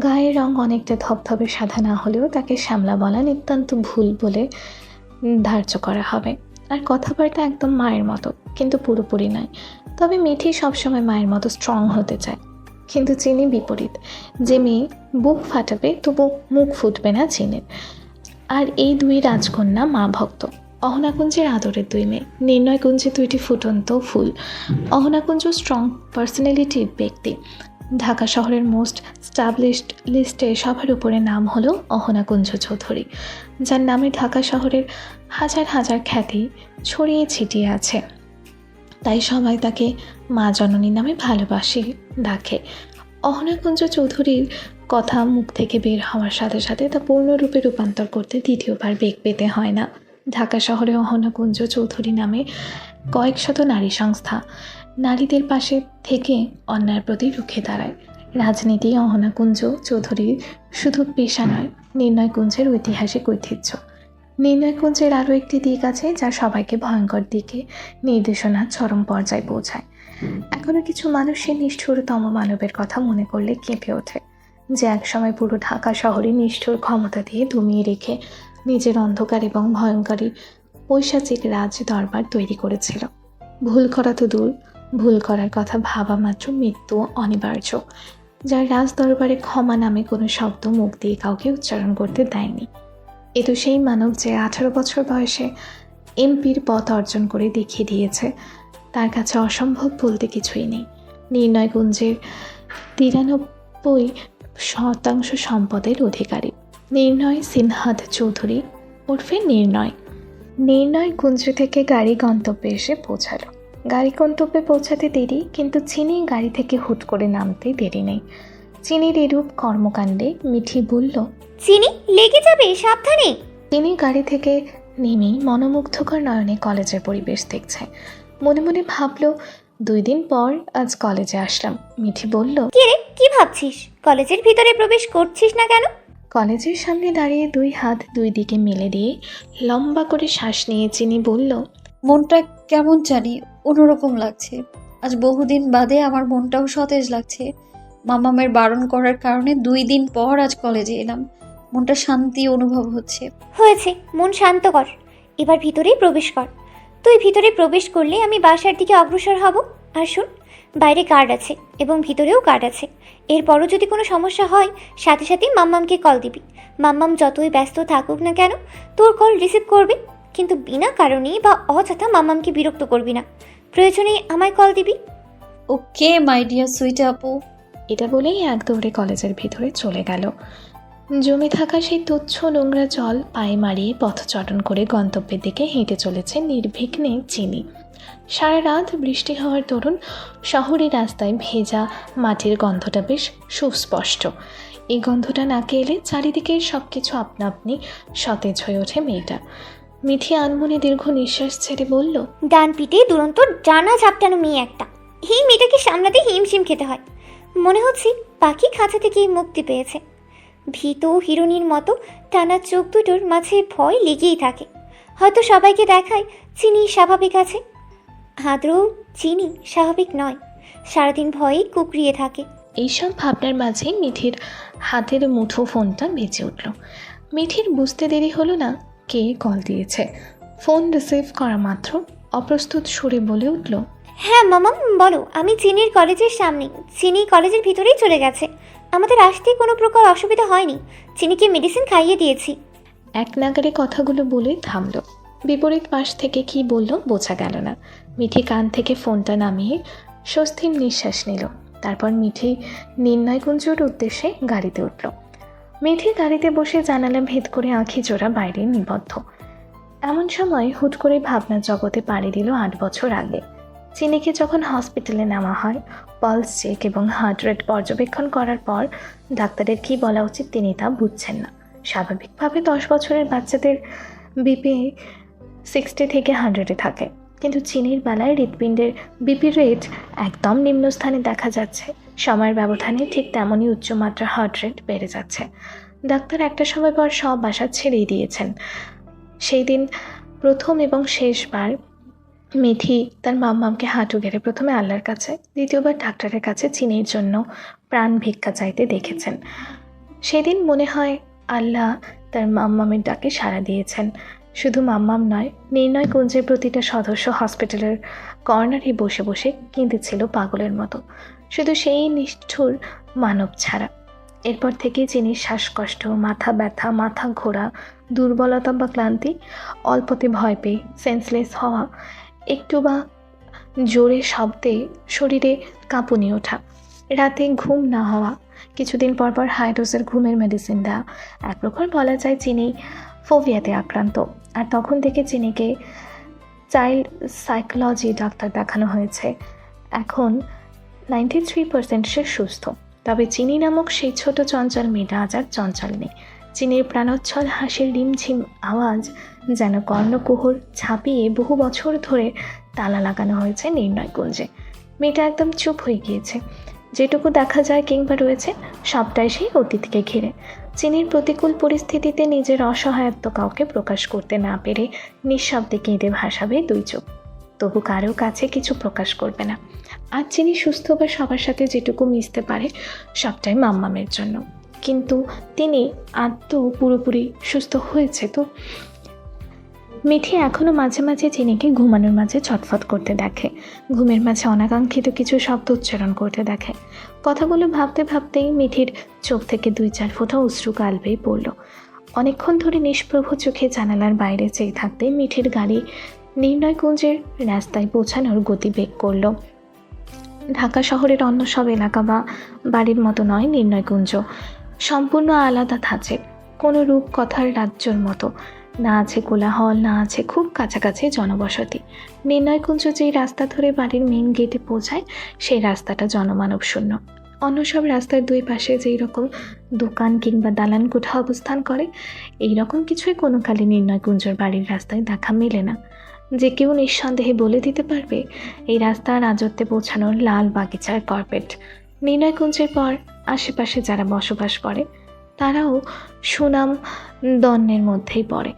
গায়ের রং অনেকটা ধবধবে সাদা না হলেও তাকে শ্যামলা বলা নিতান্ত ভুল বলে ধার্য করা হবে। আর কথাবার্তা একদম মায়ের মতো, কিন্তু পুরোপুরি নয়। তবে মিঠি সবসময় মায়ের মতো স্ট্রং হতে চায়, কিন্তু চিনি বিপরীত, যে মেয়ে বুক ফাটাবে তবু মুখ ফুটবে না চিনির। আর এই দুই রাজকন্যা মা ভক্ত, অহনাকুঞ্জের আদরের দুই মেয়ে, নির্ণয়কুঞ্জে দুইটি ফুটন্ত ফুল। অহনাকুঞ্জ স্ট্রং পার্সোনালিটির ব্যক্তি, ঢাকা শহরের মোস্ট স্টাবলিশড লিস্টে সবার উপরে নাম হলো অহনাকুঞ্জ চৌধুরী, যার নামে ঢাকা শহরের হাজার হাজার খ্যাতি ছড়িয়ে ছিটিয়ে আছে। তাই সবাই তাকে মা জননী নামে ভালোবাসে ডাকে। অহনাকুঞ্জ চৌধুরীর কথা মুখ থেকে বের হওয়ার সাথে সাথে তা পূর্ণরূপে রূপান্তর করতে দ্বিতীয়বার বেগ পেতে হয় না। ঢাকা শহরে অহনাকুঞ্জ চৌধুরী নামে কয়েক শত নারী সংস্থা নারীদের পাশে থেকে অন্যায়ের প্রতি রুখে দাঁড়ায়। রাজনীতি অহনাকুঞ্জ চৌধুরীর শুধু পেশা নয়, নির্ণয়কুঞ্জের ঐতিহাসিক ঐতিহ্য। নির্ণয়কুঞ্জের আরও একটি দিক আছে যা সবাইকে ভয়ঙ্কর দিকে নির্দেশনা চরম পর্যায়ে পৌঁছায়। এখনও কিছু মানুষের নিষ্ঠুরতম মানবের কথা মনে করলে কেঁপে ওঠে, যে একসময় পুরো ঢাকা শহরে নিষ্ঠুর ক্ষমতা দিয়ে দমিয়ে রেখে নিজের অন্ধকার এবং ভয়ঙ্করী পৈশাচিক রাজ দরবার তৈরি করেছিল। ভুল করা তো দূর, ভুল করার কথা ভাবা মাত্র মৃত্যু অনিবার্য, যার রাজ দরবারে ক্ষমা নামে কোনো শব্দ মুখ দিয়ে কাউকে উচ্চারণ করতে দেয়নি। এ তো সেই মানব যে 18 বছর বয়সে এমপির পদ অর্জন করে দেখিয়ে দিয়েছে তার কাছে অসম্ভব বলতে কিছুই নেই। নির্ণয়কুঞ্জের 93% সম্পদের অধিকারী নির্ণয় সিনহাদ চৌধুরী ওরফে নির্ণয়। নির্ণয়কুঞ্জ থেকে গাড়ি গন্তব্যে এসে পৌঁছালো। গাড়ি গন্তব্যে পৌঁছাতে দেরি, কিন্তু চিনি গাড়ি থেকে হুট করে নামতে দেরি নেই। চিনির এরূপ কর্মকাণ্ডে মিঠি বলল, চিনি লেগে যাবে, সাবধানে। চিনি গাড়ি থেকে নেমেই মনোমুগ্ধকর নয়নে কলেজের পরিবেশ দেখছে। মনে মনে ভাবলো 2 দিন পর আজ কলেজে আসলাম। মিঠি বলল, কি রে, কি ভাবছিস? কলেজের ভিতরে প্রবেশ করছিস না কেন? কলেজের সামনে দাঁড়িয়ে 2 হাত 2 দিকে মেলে দিয়ে লম্বা করে শ্বাস নিয়ে চিনি বলল, মনটা কেমন জানি অন্যরকম লাগছে। আজ বহুদিন বাদে আমার মনটাও সতেজ লাগছে। মামামের বারণ করার কারণে 2 দিন পর আজ কলেজে এলাম। মনটা শান্তি অনুভব হচ্ছে। হয়েছে, মন শান্ত কর, এবার ভিতরেই প্রবেশ কর। তুই ভিতরে প্রবেশ করলে আমি বাসার দিকে অগ্রসর হব। আর শোন, বাইরে গার্ড আছে এবং ভিতরেও গার্ড আছে। এরপরও যদি কোনো সমস্যা হয় সাথে সাথেই মাম্মামকে কল দিবি। মাম্মাম যতই ব্যস্ত থাকুক না কেন তোর কল রিসিভ করবে, কিন্তু বিনা কারণেই বা অযথা মাম্মামকে বিরক্ত করবি না। প্রয়োজনে আমায় কল দিবি। ওকে মাই ডিয়ার সুইট আপু। এটা বলেই এক দৌড়ে কলেজের ভিতরে চলে গেল। জমে থাকা সেই তুচ্ছ নোংরা জল পায়ে মারিয়ে পথচরণ করে গন্তব্যের দিকে হেঁটে চলেছে নির্বিঘ্নে চিনি। সারা রাত বৃষ্টি হওয়ার দরুন শহরের রাস্তায় ভেজা মাটির গন্ধটা বেশ সুস্পষ্ট। এই গন্ধটা নাকে এলে চারিদিকে সব কিছু আপনা আপনি সতেজ হয়ে ওঠে মেয়েটা। মিঠি আনমনে দীর্ঘ নিঃশ্বাস ছেড়ে বলল, ডান পিঠে দুরন্ত ডানা ঝাপটানো মেয়ে একটা। এই মেয়েটাকে সামলাতে হিমশিম খেতে হয়। মনে হচ্ছে পাখি খাঁচা থেকে মুক্তি পেয়েছে। ভীত হিরোনির মতো টানা চোখ দুটোর মাঝে ভয় লেগেই থাকে। হয়তো সবাইকে দেখায় চিনি স্বাভাবিক আছে, আদৌ চিনি স্বাভাবিক নয়, সারাদিন ভয়েই কুকড়িয়ে থাকে। এইসব ভাবনার মাঝে মিঠির হাতের মুঠো ফোনটা বেজে উঠল। মিঠির বুঝতে দেরি হলো না কে কল দিয়েছে। ফোন রিসিভ করা মাত্র অপ্রস্তুত সুরে বলে উঠল, হ্যাঁ মামাম বলো, আমি চিনির কলেজের সামনে। চিনি কলেজের ভিতরেই চলে গেছে। আমাদের আসতে কোনো প্রকার অসুবিধা হয়নি। চিনিকে মেডিসিন খাইয়ে দিয়েছি। এক নাগারে কথাগুলো বলে থামল। বিপরীত পাশ থেকে কি বলল বোঝা গেল না। মিঠি কান থেকে ফোনটা নামিয়ে স্বস্তির নিঃশ্বাস নিল। তারপর মিঠি নির্ণয়কুঞ্জর উদ্দেশ্যে গাড়িতে উঠল। মিঠি গাড়িতে বসে জানালা ভেদ করে আঁখি জোড়া বাইরে নিবদ্ধ। এমন সময় হুট করে ভাবনার জগতে পাড়ি দিল 8 বছর আগে। চিনিকে যখন হসপিটালে নেওয়া হয়, পালস চেক এবং হার্ট রেট পর্যবেক্ষণ করার পর ডাক্তারের কী বলা উচিত তিনি তা বুঝছেন না। স্বাভাবিকভাবে 10 বছরের বাচ্চাদের বিপি 60 থেকে 100-এ থাকে, কিন্তু চিনির বেলায় হৃৎপিণ্ডের বিপি রেট একদম নিম্নস্থানে দেখা যাচ্ছে। সময়ের ব্যবধানে ঠিক তেমনই উচ্চমাত্রা হার্ট রেট বেড়ে যাচ্ছে। ডাক্তার একটা সময় পর সব বাসা ছেড়েই দিয়েছেন। সেই দিন প্রথম এবং শেষবার মিঠি তার মাম্মামকে হাঁটু গেড়ে প্রথমে আল্লাহর কাছে, দ্বিতীয়বার ডাক্তারের কাছে চিনির জন্য প্রাণ ভিক্ষা চাইতে দেখেছেন। সেদিন মনে হয় আল্লাহ তার মাম্মামের ডাকে সাড়া দিয়েছেন। শুধু মাম্মাম নয়, নির্ণয়কুঞ্জের প্রতিটা সদস্য হসপিটালের কর্নারে বসে বসে কেঁদেছিল পাগলের মতো, শুধু সেই নিষ্ঠুর মানব ছাড়া। এরপর থেকে চিনির শ্বাসকষ্ট, মাথা ব্যথা, মাথা ঘোরা, দুর্বলতা বা ক্লান্তি, অল্পতে ভয় পেয়ে সেন্সলেস হওয়া, একটু বা জোরে শব্দে শরীরে কাঁপুনি ওঠা, রাতে ঘুম না হওয়া, কিছুদিন পর পর হাই ডোজের ঘুমের মেডিসিন দেওয়া, এক প্রকার বলা যায় চিনি ফোবিয়াতে আক্রান্ত। আর তখন থেকে চিনিকে চাইল্ড সাইকোলজি ডাক্তার দেখানো হয়েছে। এখন 93% সে সুস্থ। তবে চিনি নামক সেই ছোট চঞ্চল মেয়েটা আজ আর চঞ্চল নেই। চিনির প্রাণোচ্ছল হাসির রিমঝিম আওয়াজ যেন কর্ণকুহর ছাপিয়ে বহু বছর ধরে তালা লাগানো হয়েছে নির্ণয়কুঞ্জে। মেয়েটা একদম চুপ হয়ে গিয়েছে। যেটুকু দেখা যায় কিংবা রয়েছে সবটাই সেই অতীতকে ঘিরে। চিনির প্রতিকূল পরিস্থিতিতে নিজের অসহায়ত্ব কাউকে প্রকাশ করতে না পেরে নিঃশব্দে কেঁদে ভাসাবে দুই চোখ, তবু কারো কাছে কিছু প্রকাশ করবে না। আর চিনি সুস্থ বা সবার সাথে যেটুকু মিশতে পারে সবটাই মাম্মামের জন্য। কিন্তু তিনি আদৌ পুরোপুরি সুস্থ হয়েছে তো? মিঠি এখনও মাঝে মাঝে চিনিকে ঘুমানোর মাঝে ছটফট করতে দেখে, ঘুমের মাঝে অনাকাঙ্ক্ষিত কিছু শব্দ উচ্চারণ করতে দেখে। কথাগুলো ভাবতে ভাবতেই মিঠির চোখ থেকে 2-4 ফোঁটা অশ্রু গালবেই পড়ল। অনেকক্ষণ ধরে নিষ্প্রভ চোখে জানালার বাইরে চেয়ে থাকতে মিঠির গাড়ি নির্ণয়কুঞ্জের রাস্তায় পৌঁছানোর গতিবেগ করল। ঢাকা শহরের অন্য সব এলাকা বা বাড়ির মতো নয় নির্ণয়কুঞ্জ, সম্পূর্ণ আলাদা ধাঁচে, কোনো রূপকথার রাজ্যর মতো। না আছে কোলাহল, না আছে খুব কাছাকাছি জনবসতি। নির্ণয়কুঞ্জ যেই রাস্তা ধরে বাড়ির মেইন গেটে পৌঁছায় সেই রাস্তাটা জনমানব শূন্য। অন্য সব রাস্তার দুই পাশে যেই রকম দোকান কিংবা দালান কোঠা অবস্থান করে, এই রকম কিছুই কোনো কালে নির্ণয়কুঞ্জের বাড়ির রাস্তায় দেখা মেলে না। যে কেউ নিঃসন্দেহে বলে দিতে পারবে এই রাস্তা রাজত্বে পৌঁছানোর লাল বাগিচার কার্পেট। নির্ণয়কুঞ্জের পর আশেপাশে যারা বসবাস করে তারাও সুনাম দন্যের মধ্যেই পড়ে,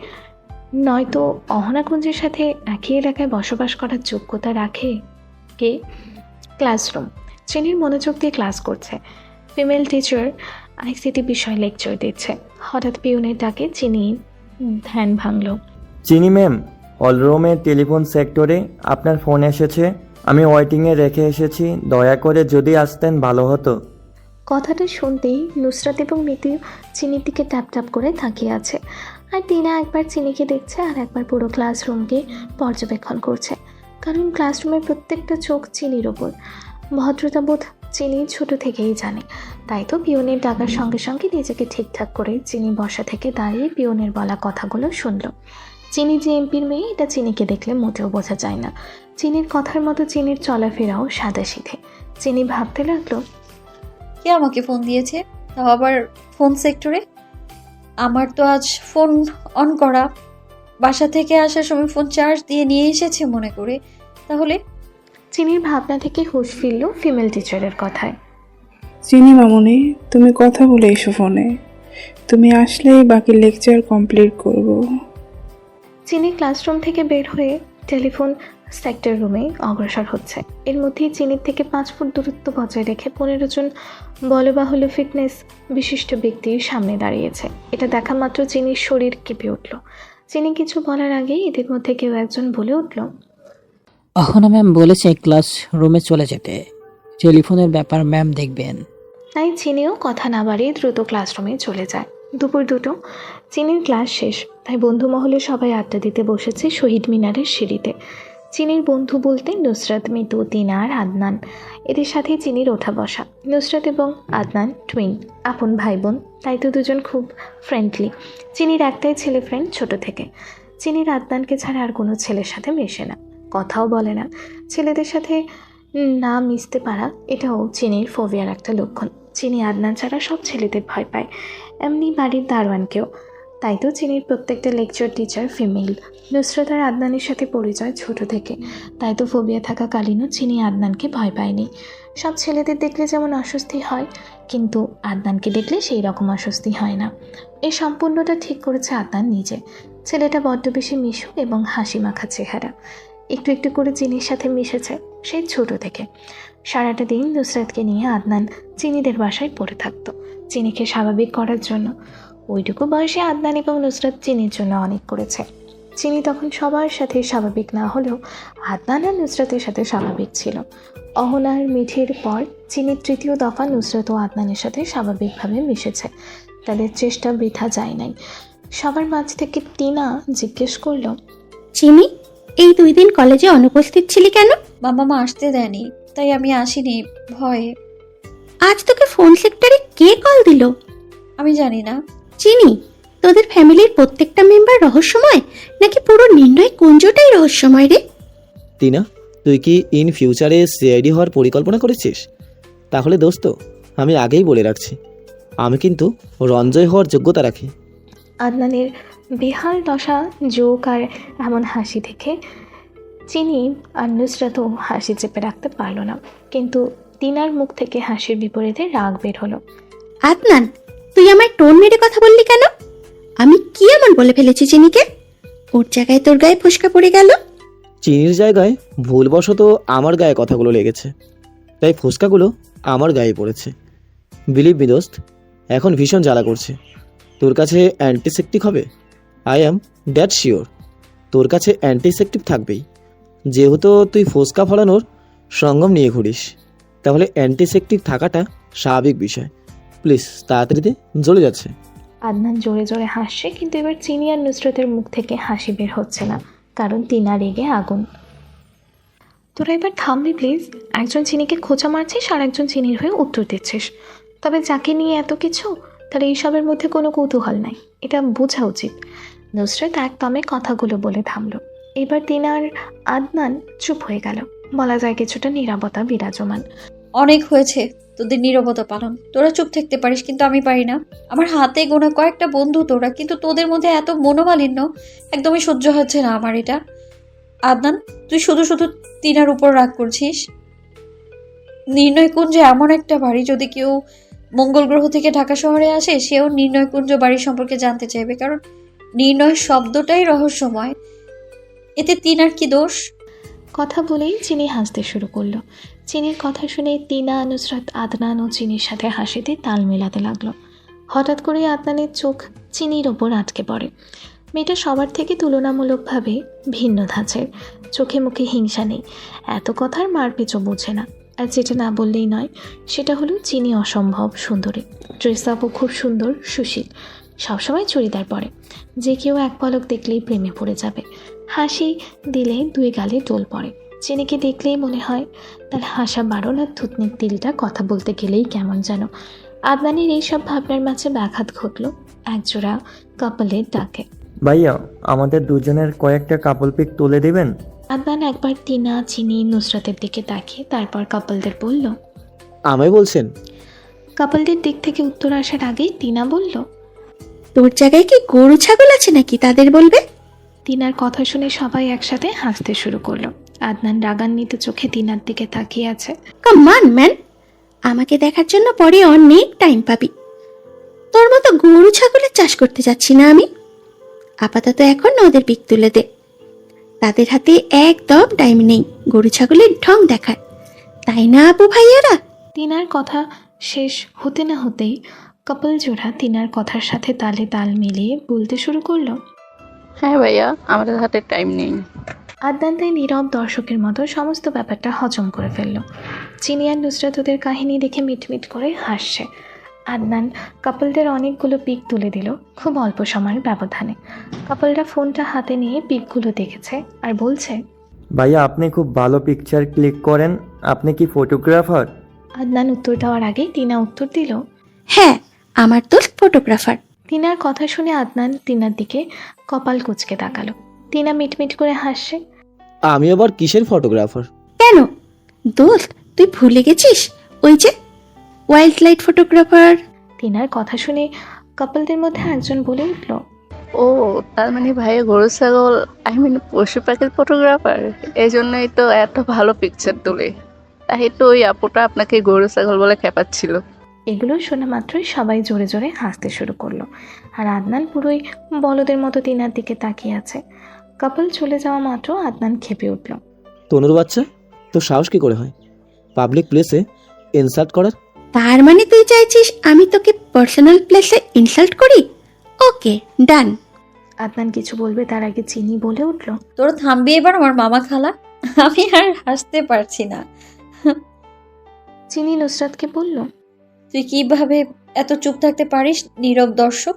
নয়তো অহনাকুঞ্জের সাথে একই এলাকায় বসবাস করার যোগ্যতা রাখে কে? ক্লাসরুম। চিনির মনোযোগ দিয়ে ক্লাস করছে। ফিমেল টিচার আইসিটি বিষয়ে লেকচার দিচ্ছে। হঠাৎ পিউনের ডাকে চিনি ধ্যান ভাঙল। চিনি ম্যাম, হলরুমের টেলিফোন সেক্টরে আপনার ফোন এসেছে। আমি ওয়েটিংয়ে রেখে এসেছি, দয়া করে যদি আসতেন ভালো হতো। কথাটা শুনতেই নুসরাত এবং মিতি চিনির দিকে ট্যাপ ট্যাপ করে তাকিয়ে আছে। আর টিনা একবার চিনিকে দেখছে আর একবার পুরো ক্লাসরুমকে পর্যবেক্ষণ করছে, কারণ ক্লাসরুমের প্রত্যেকটা চোখ চিনির ওপর। ভদ্রতাবোধ চিনি ছোট থেকেই জানে, তাই তো পিওনের ডাকার সঙ্গে সঙ্গে নিজেকে ঠিকঠাক করে চিনি বসা থেকে দাঁড়িয়ে পিওনের বলা কথাগুলো শুনল। চিনি যে এমপির মেয়ে এটা চিনিকে দেখলে মোটেও বোঝা যায় না। চিনির কথার মতো চিনির চলাফেরাও সাদাসিধে। চিনি ভাবতে লাগলো, কে আমাকে ফোন দিয়েছে, তাও আবার ফোন সেক্টরে? আমার তো আজ ফোন অন করা, বাসা থেকে আসার সময় ফোন চার্জ দিয়ে নিয়ে এসেছে মনে করে। তাহলে চিনির ভাবনা থেকে হুঁশ ফিরল ফিমেল টিচারের কথায়। চিনি মামুনি, তুমি কথা বলে এসো ফোনে। তুমি আসলেই বাকি লেকচার কমপ্লিট করব। চিনি ক্লাসরুম থেকে বের হয়ে টেলিফোন সেক্টর রুমে অগ্রসর হচ্ছে। এর মধ্যেই চিনির থেকে 5 ফুট দূরত্ব বজায় রেখে 15 জন বলবাহুল্য ফিটনেস বিশিষ্ট ব্যক্তির সামনে দাঁড়িয়েছে। এটা দেখা মাত্র চিনির শরীর কেঁপে উঠল। চিনি কিছু বলার আগেই এদের মধ্যে কেউ একজন বলে উঠল, অহনা ম্যাম বলেছে ক্লাস রুমে চলে যেতে, টেলিফোনের ব্যাপার ম্যাম দেখবেন। তাই চিনিও কথা না বাড়িয়ে দ্রুত ক্লাসরুমে চলে যায়। দুপুর 2টো, চিনির ক্লাস শেষ, তাই বন্ধু মহলে সবাই আড্ডা দিতে বসেছে শহীদ মিনারের সিঁড়িতে। চিনির বন্ধু বলতে নুসরাত, মিতু, তিনা আর আদনান, এদের সাথেই চিনির ওঠা বসা। নুসরাত এবং আদনান টুইন, আপন ভাই বোন, তাই তো দুজন খুব ফ্রেন্ডলি। চিনির একটাই ছেলে ফ্রেন্ড ছোট থেকে। চিনির আদনানকে ছাড়া আর কোনো ছেলের সাথে মেশে না, কথাও বলে না। ছেলেদের সাথে না মিশতে পারা এটাও চিনির ফোবিয়ার একটা লক্ষণ। চিনি আদনান ছাড়া সব ছেলেদের ভয় পায়, এমনি বাড়ির দারোয়ানকেও। তাই তো চিনির প্রত্যেকটা লেকচার টিচার ফিমেল। নুসরাত আর আদনানের সাথে পরিচয় ছোট থেকে, তাই তো ফোবিয়া থাকাকালীনও চিনি আদনানকে ভয় পায়নি। সব ছেলেদের দেখলে যেমন অস্বস্তি হয়, কিন্তু আদনানকে দেখলে সেই রকম অস্বস্তি হয় না। এই সম্পূর্ণটা ঠিক করেছে আদনান নিজে। ছেলেটা বড্ড বেশি মিশুক এবং হাসি মাখা চেহারা। একটু একটু করে চিনির সাথে মিশেছে সেই ছোট থেকে। সারাটা দিন নুসরাতকে নিয়ে আদনান চিনিদের বাসায় পড়ে থাকতো চিনিকে স্বাভাবিক করার জন্য। ওইটুকু বয়সে আদনান এবং নুসরাত চিনির জন্য অনেক করেছে। চিনি তখন সবার সাথে স্বাভাবিক না হলেও আদনান আর নুসরাতের সাথে স্বাভাবিক ছিল। অহনার মিঠির পর চিনির তৃতীয় দফা নুসরাত ও আদনানের সাথে স্বাভাবিকভাবে মিশেছে। তাদের চেষ্টা বৃথা যায় নাই। সবার মাঝ থেকে টিনা জিজ্ঞেস করলো, চিনি, এই 2 দিন কলেজে অনুপস্থিত ছিলি কেন? মামা আসতে দেয়নি, তাই আমি আসিনি ভয়ে। আজ তোকে ফোন সেক্টরে কে কল দিল? আমি জানি না। চিনি, তোদের ফ্যামিলির প্রত্যেকটা মেম্বার রহস্যময় নাকি পুরো নির্ণয় কুঞ্জটাই রহস্যময় রে? টিনা, তুই কি ইন ফিউচারে সিআইডি হওয়ার পরিকল্পনা করেছিস? তাহলে দোস্ত, আমি আগেই বলে রাখছি, আমি কিন্তু রঞ্জয় হওয়ার যোগ্যতা রাখি। আদনানের বেহাল দশা, জোক আর এমন হাসি দেখে চিনি আর নুসরাতও হাসি চেপে রাখতে পারল না। কিন্তু টিনার মুখ থেকে হাসির বিপরীতে রাগ বের হলো। আদনান, তুই আমায় টোন মেরে কথা বললি কেন? আমি কি এমন বলে ফেলেছি চিনিকে? ওর জায়গায় তোর গায়ে ফোসকা পড়ে গেল? চিনির জায়গায় ভুলবশত আমার গায়ে কথাগুলো লেগেছে, তাই ফুসকাগুলো আমার গায়ে পড়েছে। বিলিভ মি দোস্ত, এখন ভীষণ জ্বালা করছে। তোর কাছে অ্যান্টিসেপটিক হবে? আই অ্যাম দ্যাট শিওর তোর কাছে অ্যান্টিসেপটিক থাকবেই। যেহেতু তুই ফুসকা ফলানোর সঙ্গম নিয়ে ঘুরিস, তাহলে অ্যান্টিসেপটিক থাকাটা স্বাভাবিক বিষয়। প্লিজ তাড়াতাড়িতে জ্বলে যাচ্ছে। আদনান জোরে জোরে হাসছে, কিন্তু এবার চিনি আর নুসরাতের মুখ থেকে হাসি বের হচ্ছে না, কারণ টিনা রেগে আগুন। তোরা এবার থামবি প্লিজ। একজন চিনিকে খোঁচা মারছিস আর একজন চিনির হয়ে উত্তর দিচ্ছিস। তবে যাকে নিয়ে এত কিছু, তার এইসবের মধ্যে কোনো কৌতূহল নাই, এটা বোঝা উচিত। নুসরাত একদমে কথাগুলো বলে থামলো। এবার টিনা আর আদনান চুপ হয়ে গেল। বলা যায় কিছুটা নীরবতা বিরাজমান। অনেক হয়েছে তোদের নীরবতা পালন। তোরা চুপ থাকতে পারিস, কিন্তু আমি পারি না। আমার হাতে গোনা কয়েকটা বন্ধু তোরা, কিন্তু তোদের মধ্যে এত মনোমালিন্য একদমই সহ্য হচ্ছে না আমার এটা। আদনান, তুই শুধু শুধু টিনার উপর রাগ করছিস। নির্ণয়কুঞ্জ এমন একটা বাড়ি, যদি কেউ মঙ্গল গ্রহ থেকে ঢাকা শহরে আসে, সেও নির্ণয়কুঞ্জ বাড়ি সম্পর্কে জানতে চাইবে, কারণ নির্ণয় শব্দটাই রহস্যময়। এতে টিনার কি দোষ? কথা বলেই চিনি হাসতে শুরু করলো। চিনির কথা শুনে টিনা, নুসরাত, আদনান ও চিনির সাথে হাসিতে তাল মেলাতে লাগলো। হঠাৎ করে আদনানের চোখ চিনির ওপর আটকে পড়ে। মেয়েটা সবার থেকে তুলনামূলকভাবে ভিন্ন ধাঁচের। চোখে মুখে হিংসা নেই, এত কথার মারপেচও বোঝে না। আর যেটা না বললেই নয়, সেটা হলো চিনি অসম্ভব সুন্দরী। ড্রেস আপও খুব সুন্দর, সুশীল, সবসময় চুড়িদার পরে। যে কেউ এক পলক দেখলেই প্রেমে পড়ে যাবে। হাসি দিলে 2 গালে টোল পড়ে। চিনিকে দেখলেই মনে হয় তার হাসা বাড়ল আর থুতনির তিলটা কথা বলতে গেলেই কেমন যেন। আদনানের এইসব ভাবনার মাঝে ব্যাঘাত ঘটল একজোড়া কাপলের ডাকে। ভাইয়া, আমাদের দুজনের কয়েকটা কাপল পিক তুলে দিবেন? আদনান একবার টিনা, চিনি, নুসরাতের দিকে তাকিয়ে তারপর কাপলদের বলল। আমায় বলছেন? কাপলদের দিক থেকে উত্তর আসার আগেই টিনা বলল, তোর জায়গায় কি গরু ছাগল আছে নাকি তাদের বলবে? টিনার কথা শুনে সবাই একসাথে হাসতে শুরু করলো। আদনান রাগান্বিত চোখে টিনার দিকে তাকিয়ে আছে। কাম অন ম্যান, আমাকে দেখার জন্য পরে অনেক টাইম পাবি। তোর মতো গরু ছাগলের চাষ করতে যাচ্ছি না আমি। আপাতত এখন ওদের পিক তুলে দে। তাদের হাতে একদম টাইম নেই গরু ছাগলের ঢং দেখার, তাই না আপু ভাইয়ারা? টিনার কথা শেষ হতে না হতেই কাপল জোড়া টিনার কথার সাথে তালে তাল মিলিয়ে বলতে শুরু করলো, হ্যাঁ ভাইয়া, আমাদের হাতে টাইম নেই। আদনান তাই নীরব দর্শকের মতো সমস্ত ব্যাপারটা হজম করে ফেলল। চিনি আর নুসরাত ওদের কাহিনী দেখে মিটমিট করে হাসছে। আদনান কাপলদের অনেকগুলো পিক তুলে দিল খুব অল্প সময়ের ব্যবধানে। কাপলরা ফোনটা হাতে নিয়ে পিকগুলো দেখেছে আর বলছে, ভাইয়া, আপনি খুব ভালো পিকচার ক্লিক করেন। আপনি কি ফটোগ্রাফার? আদনান উত্তর দেওয়ার আগেই টিনা উত্তর দিল, হ্যাঁ, আমার দোস্ত ফটোগ্রাফার। টিনার কথা শুনে আদনান টিনার দিকে কপাল কুঁচকে তাকালো। টিনা মিটমিট করে হাসছে। আমি আবার কিসের ফটোগ্রাফার? কেন দোস্ত, তুই ভুলে গেছিস? ওই যে ওয়াইল্ড লাইফ ফটোগ্রাফার। টিনার কথা শুনে কাপলদের মধ্যে একজন বলে উঠল, ও, তার মানে ভাইয়া গরু ছাগল, পশু পাখির ফটোগ্রাফার। এই জন্যই তো এত ভালো পিকচার তোলে। তাই তো ওই আপুটা আপনাকে গরু ছাগল বলে খেপাচ্ছিল। এগুলো শোনা মাত্রই সবাই জোরে জোরে হাসতে শুরু করলো। আর আদনান পুরোই বলদের মতো তিনার দিকে তাকিয়ে আছে। কাপল চলে যাওয়া মাত্র আদনান খেপে উঠল। তনুর বাচ্চা, তো সাহস কি করে হয় পাবলিক প্লেসে ইনসাল্ট করার? তার মানে তুই চাইছিস আমি তোকে পার্সোনাল প্লেসে ইনসাল্ট করি? ওকে, ডান। আদনান কিছু বলবে তার আগে চিনি বলে উঠল, তোরা থামবি এবার আমার মামা খালা, আমি আর হাসতে পারছি না। চিনি নুসরাতকে বলল, তুই কিভাবে এত চুপ থাকতে পারিস নীরব দর্শক?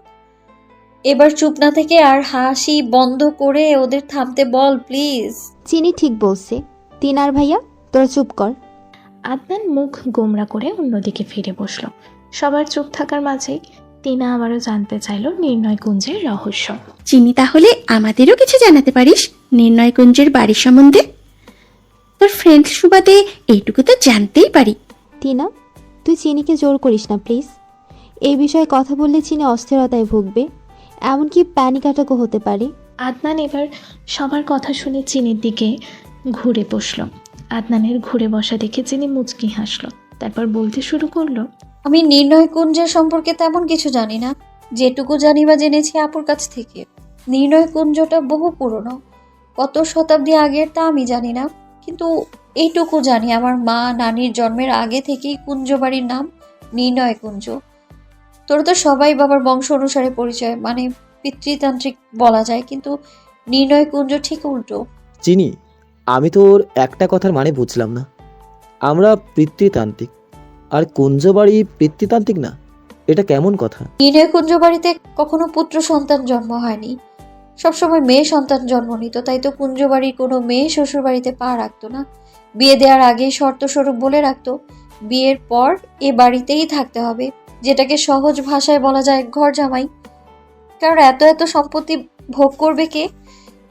এবার চুপ না থেকে আর হাসি বন্ধ করে ওদের থামতে বল প্লিজ। চিনি ঠিক বলছে। তিনার ভাইয়া তোরা চুপ কর। আদনান মুখ গোমরা করে অন্যদিকে ফিরে বসল। সবার চুপ থাকার মাঝেই তিনা আবারও জানতে চাইল নির্ণয়কুঞ্জের রহস্য। চিনি, তাহলে আমাদেরও কিছু জানাতে পারিস নির্ণয়কুঞ্জের বাড়ির সম্বন্ধে? তোর ফ্রেন্ড সুবাদে এইটুকু তো জানতেই পারি। টিনা, তুই চিনিকে জোর করিস না প্লিজ। এই বিষয়ে কথা বললে চিনি অস্থিরতায় ভুগবে, এমনকি প্যানিক অ্যাটাকও হতে পারে। আদনান এবার সবার কথা শুনে চিনির দিকে ঘুরে বসল। আদনানের ঘুরে বসা দেখে চিনি মুচকি হাসল। তারপর বলতে শুরু করলো, আমি নির্ণয়কুঞ্জের সম্পর্কে তেমন কিছু জানি না। যেটুকু জানি বা জেনেছি আপুর কাছ থেকে। নির্ণয়কুঞ্জটা বহু পুরনো, কত শতাব্দী আগের তা আমি জানি না, কিন্তু এইটুকু জানি আমার মা নানির জন্মের আগে থেকেই কুঞ্জবাড়ির নাম নির্ণয়কুঞ্জ। তোরা তো সবাই বাবার বংশ অনুসারে পরিচয়, মানে পিতৃতান্ত্রিক বলা যায়, কিন্তু নির্ণয়কুঞ্জ ঠিক উল্টো। চিনি, আমি তোর একটা কথার মানে বুঝলাম না। আমরা পিতৃতান্ত্রিক আর কুঞ্জবাড়ি পিতৃতান্ত্রিক না, এটা কেমন কথা? নির্ণয়কুঞ্জ বাড়িতে কখনো পুত্র সন্তান জন্ম হয়নি, সবসময় মেয়ে সন্তান জন্ম নিত। তাই তো কুঞ্জবাড়ির কোনো মেয়ে শ্বশুর বাড়িতে পা রাখতো না। বিয়ে দেওয়ার আগে শর্ত স্বরূপ বলে রাখতো বিয়ের পর এ বাড়িতেই থাকতে হবে, যেটাকে সহজ ভাষায় বলা যায় ঘর জামাই। কারণ এত এত সম্পত্তি ভোগ করবে কে?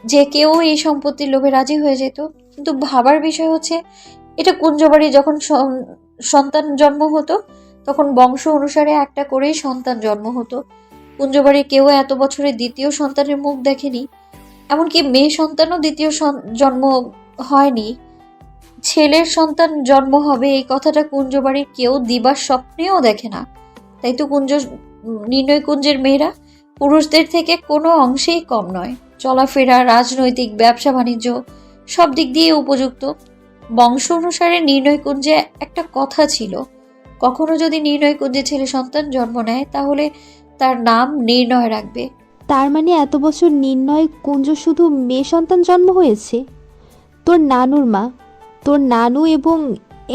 যে কেউ এই সম্পত্তির লোভে রাজি হয়ে যেত। কিন্তু ভাবার বিষয় হচ্ছে, এটা কুঞ্জবাড়ি যখন সন্তান জন্ম হতো তখন বংশ অনুসারে একটা করেই সন্তান জন্ম হতো। কুঞ্জবাড়ির কেউ এত বছরে দ্বিতীয় সন্তানের মুখ দেখেনি, এমনকি মেয়ে সন্তানও দ্বিতীয় জন্ম হয়নি। ছেলের সন্তান জন্ম হবে এই কথাটা কুঞ্জবাড়ির কেউ দিবার স্বপ্নেও দেখে না। তাই তো নির্ণয়কুঞ্জের মেয়েরা পুরুষদের থেকে কোনো অংশেই কম নয়। চলাফেরা, রাজনৈতিক, ব্যবসা বাণিজ্য সব দিক দিয়ে উপযুক্ত। বংশ অনুসারে নির্ণয়কুঞ্জে একটা কথা ছিল, কখনো যদি নির্ণয়কুঞ্জে ছেলে সন্তান জন্ম নেয় তাহলে তার নাম নির্ণয় রাখবে। তার মানে এত বছর নির্ণয় কুঞ্জ শুধু মেয়ে সন্তান জন্ম হয়েছে? তোর নানুর মা, তোর নানু এবং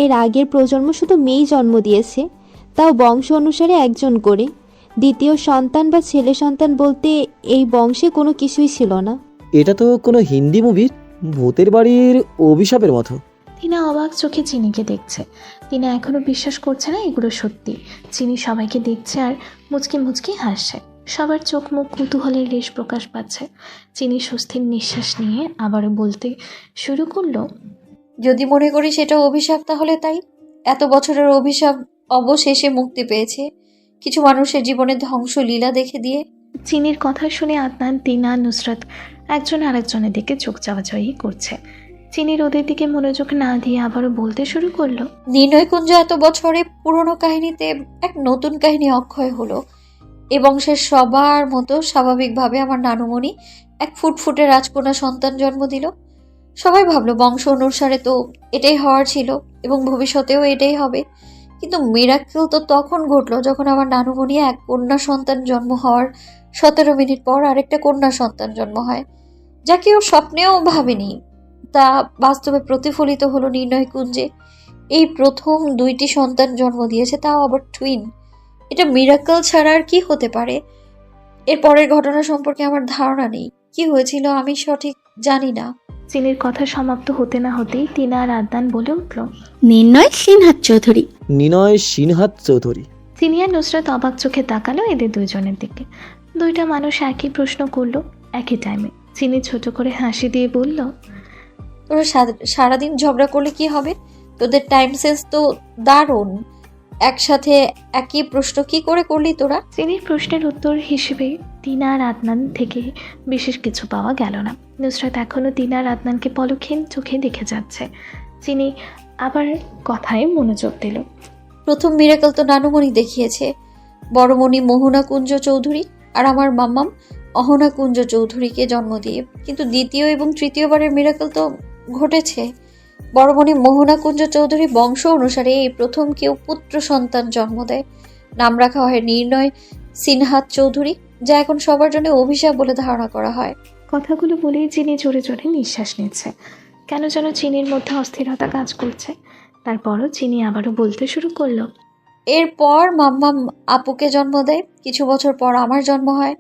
এর আগের প্রজন্ম শুধু মেয়েই জন্ম দিয়েছে, তাও বংশ অনুসারে একজন করে। দ্বিতীয় সন্তান বা ছেলে সন্তান বলতে এই বংশে কোনো কিছুই ছিল না। এটা তো কোনো হিন্দি মুভির ভূতের বাড়ির অভিশাপের মতো। তিনা অবাক চোখে চিনিকে দেখছে। তিনা এখনো বিশ্বাস করছে না এগুলো সত্যি। চিনি সবাইকে দেখছে আর মুচকি মুচকি হাসছে। সবার চোখ মুখ কৌতূহলের রেশ প্রকাশ পাচ্ছে। চিনি স্বস্তির নিঃশ্বাস নিয়ে আবারও বলতে শুরু করলো, যদি মনে করি সেটা অভিশাপ তাহলে তাই। এত বছরের অভিশাপ অবশেষে মুক্তি পেয়েছে কিছু মানুষের জীবনে ধ্বংস লীলা দেখে দিয়ে। চিনির কথা শুনে আদনান, তিনা, নুসরাত একজন আরেকজনের দিকে চোখ চাওয়াচাওয়ি করছে। চিনির ওদের দিকে মনোযোগ না দিয়ে আবারও বলতে শুরু করলো, নির্ণয়কুঞ্জ এত বছরে পুরনো কাহিনীতে এক নতুন কাহিনী অক্ষয় হলো। এ বংশের সবার মতো স্বাভাবিকভাবে আমার নানুমণি এক ফুটফুটে রাজকন্যা সন্তান জন্ম দিল। সবাই ভাবলো বংশ অনুসারে তো এটাই হওয়ার ছিল এবং ভবিষ্যতেও এটাই হবে। কিন্তু মিরাকেল তো তখন ঘটলো যখন আমার নানুমণি এক কন্যা সন্তান জন্ম হওয়ার 17 মিনিট পর আরেকটা কন্যা সন্তান জন্ম হয়, যা কেউ স্বপ্নেও ভাবেনি। তা বাস্তবে প্রতিফলিত হলো নির্ণয়কুঞ্জে। এই প্রথম 2টি সন্তান জন্ম দিয়েছে, তাও আবার টুইন। এটা মিরাকেল ছাড়া আর কি হতে পারে? এর পরের ঘটনা সম্পর্কে আমার ধারণা নেই, কি হয়েছিল আমি সঠিক জানি না। চিনির কথা সমাপ্ত হতে না হতেই তিনা আর আদনান বলে উঠল, নির্ণয় সিনহাত চৌধুরী। নিনয় সিনহাত চৌধুরী। চিনি আর নুসরাত অবাক চোখে তাকালো এদের দুজনের দিকে। দুইটা মানুষ একই প্রশ্ন করলো একই টাইমে। চিনি ছোট করে হাসি দিয়ে বলল, তোরা সারাদিন ঝগড়া করলে কি হবে? তোদের টাইম সেন্স তো দারুণ। একসাথে একই প্রশ্ন কি করে করলি তোরা? চিনির প্রশ্নের উত্তর হিসেবে তিনা আর আদনান থেকে বিশেষ কিছু পাওয়া গেল না। নুসরাত এখনও তিনা আর আদনানকে পলকহীন চোখে দেখে যাচ্ছে। চিনি আবার কথায় মনোযোগ দিল, প্রথম মিরাকল তো নানুমণি দেখিয়েছে, বড়মণি মোহনা কুঞ্জ চৌধুরী আর আমার মাম্মাম অহনা কুঞ্জ চৌধুরীকে জন্ম দিয়ে। কিন্তু দ্বিতীয় এবং তৃতীয়বারের মিরাকল তো ঘটেছে। বড়মণি মোহনা কুঞ্জ চৌধুরী বংশ অনুসারে এই প্রথম কেউ পুত্র সন্তান জন্ম দেয়। নাম রাখা হয় নির্ণয় সিনহাত চৌধুরী, যা এখন সবার জন্য অভিশাপ বলে ধারণা করা হয়। কথাগুলো বলেই চিনি জোরে জোরে নিঃশ্বাস নিচ্ছে। কেন যেন চিনির মধ্যে অস্থিরতা কাজ করছে। তারপরও চিনি আবারও বলতে শুরু করলো, এরপর মাম্মাম আপুকে জন্ম দেয়। কিছু বছর পর আমার জন্ম হয়।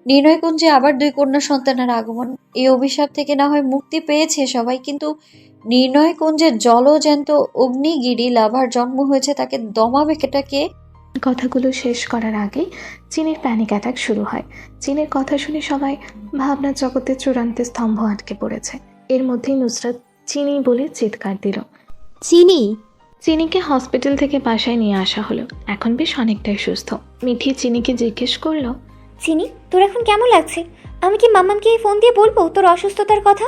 নির্ণয়কুঞ্জে আবার 2 কন্যা সন্তানের আগমন। এই অভিশাপ থেকে না হয় মুক্তি পেয়েছে সবাই, কিন্তু নির্ণয়কুঞ্জের জলজ্যান্ত অগ্নিগিরি লাভার জন্ম হয়েছে, তাকে দমাবে কেটাকে। কথাগুলো শেষ করার আগে চিনির প্যানিক অ্যাটাক শুরু হয়। চিনির কথা শুনে সবাই ভাবনার জগতের চূড়ান্তে স্তম্ভ আটকে পড়েছে। এর মধ্যেই নুসরাত চিনি বলে চিৎকার দিল। চিনি, চিনিকে হসপিটাল থেকে বাসায় নিয়ে আসা হলো। এখন বেশ অনেকটাই সুস্থ। মিঠি চিনিকে জিজ্ঞেস করলো, চিনি, তোর এখন কেমন লাগছে? আমি কি মাম্মামকে ফোন দিয়ে বলবো তোর অসুস্থতার কথা?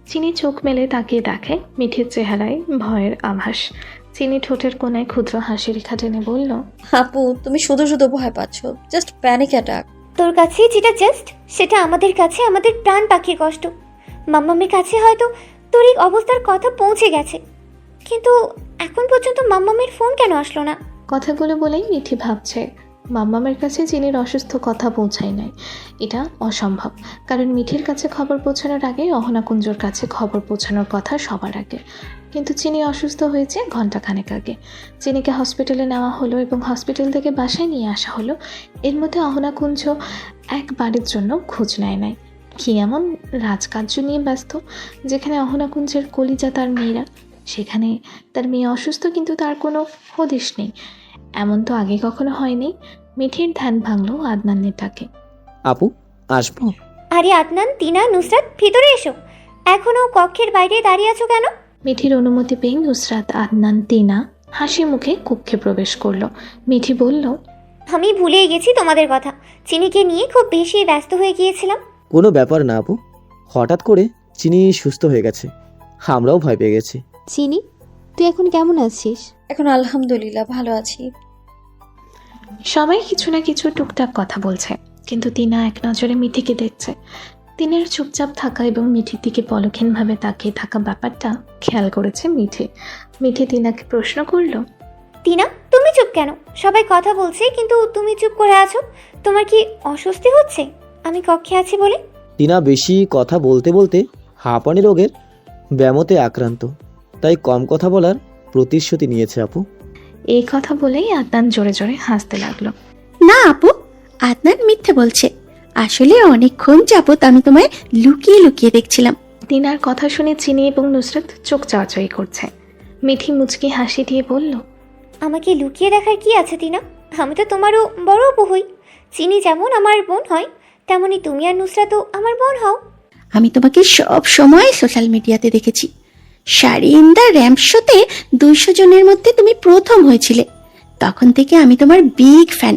চিনি চোখ মেলে তাকিয়ে দেখে মিঠির চেহারায় ভয়ের আভাস। চিনি ঠোঁটের কোনায় ক্ষুদ্র হাসি রেখা টেনে বলল, আপু তুমি শুধু শুধু ভয় পাচ্ছ, জাস্ট প্যানিক অ্যাটাক। তোর কাছে যেটা জাস্ট, সেটা আমাদের কাছে আমাদের প্রাণ পাখির কষ্ট। মাম্মামের কাছে হয়তো তোর এই অবস্থার কথা পৌঁছে গেছে, কিন্তু এখন পর্যন্ত মাম্মামের ফোন কেন আসলো না? কথাগুলো বলেই মিঠি ভাবছে মাম্মামের কাছে চিনির অসুস্থ কথা পৌঁছায় নাই। এটা অসম্ভব, কারণ মিঠির কাছে খবর পৌঁছানোর আগে অহনা কুঞ্জর কাছে খবর পৌঁছানোর কথা সবার আগে। কিন্তু চিনি অসুস্থ হয়েছে ঘণ্টাখানেক আগে। চিনিকে হসপিটালে নেওয়া হলো এবং হসপিটাল থেকে বাসায় নিয়ে আসা হলো। এর মধ্যে অহনা কুঞ্জ একবারের জন্য খোঁজ নেয় নাই। কি এমন রাজকার্য নিয়ে ব্যস্ত যেখানে অহনা কুঞ্জের কলিজা তার মেয়েরা, সেখানে তার মেয়ে অসুস্থ কিন্তু তার কোনো হদিশ নেই। এমন তো আগে কখনো হয়নি। মিঠির ধ্যান ভাঙল আদনানের ডাকে। আপু আসবো? আরে আদনান, তিনা, নুসরাত, ভিতরে এসো। এখনো কক্ষের বাইরে দাঁড়িয়ে আছো কেন? মিঠির অনুমতি পেয়ে নুসরাত, আদনান, তিনা হাসি মুখে কক্ষে প্রবেশ করলো। মিঠি বলল, আমি ভুলেই গেছি তোমাদের কথা। চিনিকে নিয়ে খুব বেশি ব্যস্ত হয়ে গিয়েছিলাম। কোনো ব্যাপার না আপু, হঠাৎ করে চিনি সুস্থ হয়ে গেছে, আমরাও ভয় পেয়ে গেছি। চিনি, তুই এখন কেমন আছিস? এখন আলহামদুলিল্লাহ ভালো আছি। সবাই কিছু না কিছু টুকটাক কথা বলছে, কিন্তু তিনা এক নজরে মিঠিকে দেখছে। তিনের চুপচাপ থাকা এবং মিঠির দিকে পলক্ষীনভাবে তাকিয়ে থাকা ব্যাপারটা খেয়াল করেছে মিঠি। মিঠি তিনাকে প্রশ্ন করলো, তিনা, তুমি চুপ কেন? সবাই কথা বলছে কিন্তু তুমি চুপ করে আছো। তোমার কি অস্বস্তি হচ্ছে আমি কক্ষে আছি বলে? টিনা বেশি কথা বলতে বলতে হাঁপানি রোগের ব্যামোতে আক্রান্ত, তাই কম কথা বলার প্রতিশ্রুতি নিয়েছে আপু। এই কথা বলেই আদনান জোরে জোরে হাসতে লাগলো। না আপু, আদনান মিথ্যে বলছে। আসলে অনেকক্ষণ যাবত আমি তোমায় লুকিয়ে লুকিয়ে দেখছিলাম। তিনার কথা শুনে চিনি এবং নুসরাত চোখ চাওয়াচাই করছে। মিঠি মুচকি হাসি দিয়ে বলল, আমাকে লুকিয়ে দেখার কি আছে তিনা? আমি তো তোমারও বড় আপু হই। চিনি যেমন আমার বোন হয়, তেমনি তুমি আর নুসরাতও আমার বোন হও। আমি তোমাকে সব সময় সোশ্যাল মিডিয়াতে দেখেছি। শাড়ি ইন দ্য র্যাম্প শোতে 200 জনের মধ্যে তুমি প্রথম হয়েছিলে। তখন থেকে আমি তোমার বিগ ফ্যান।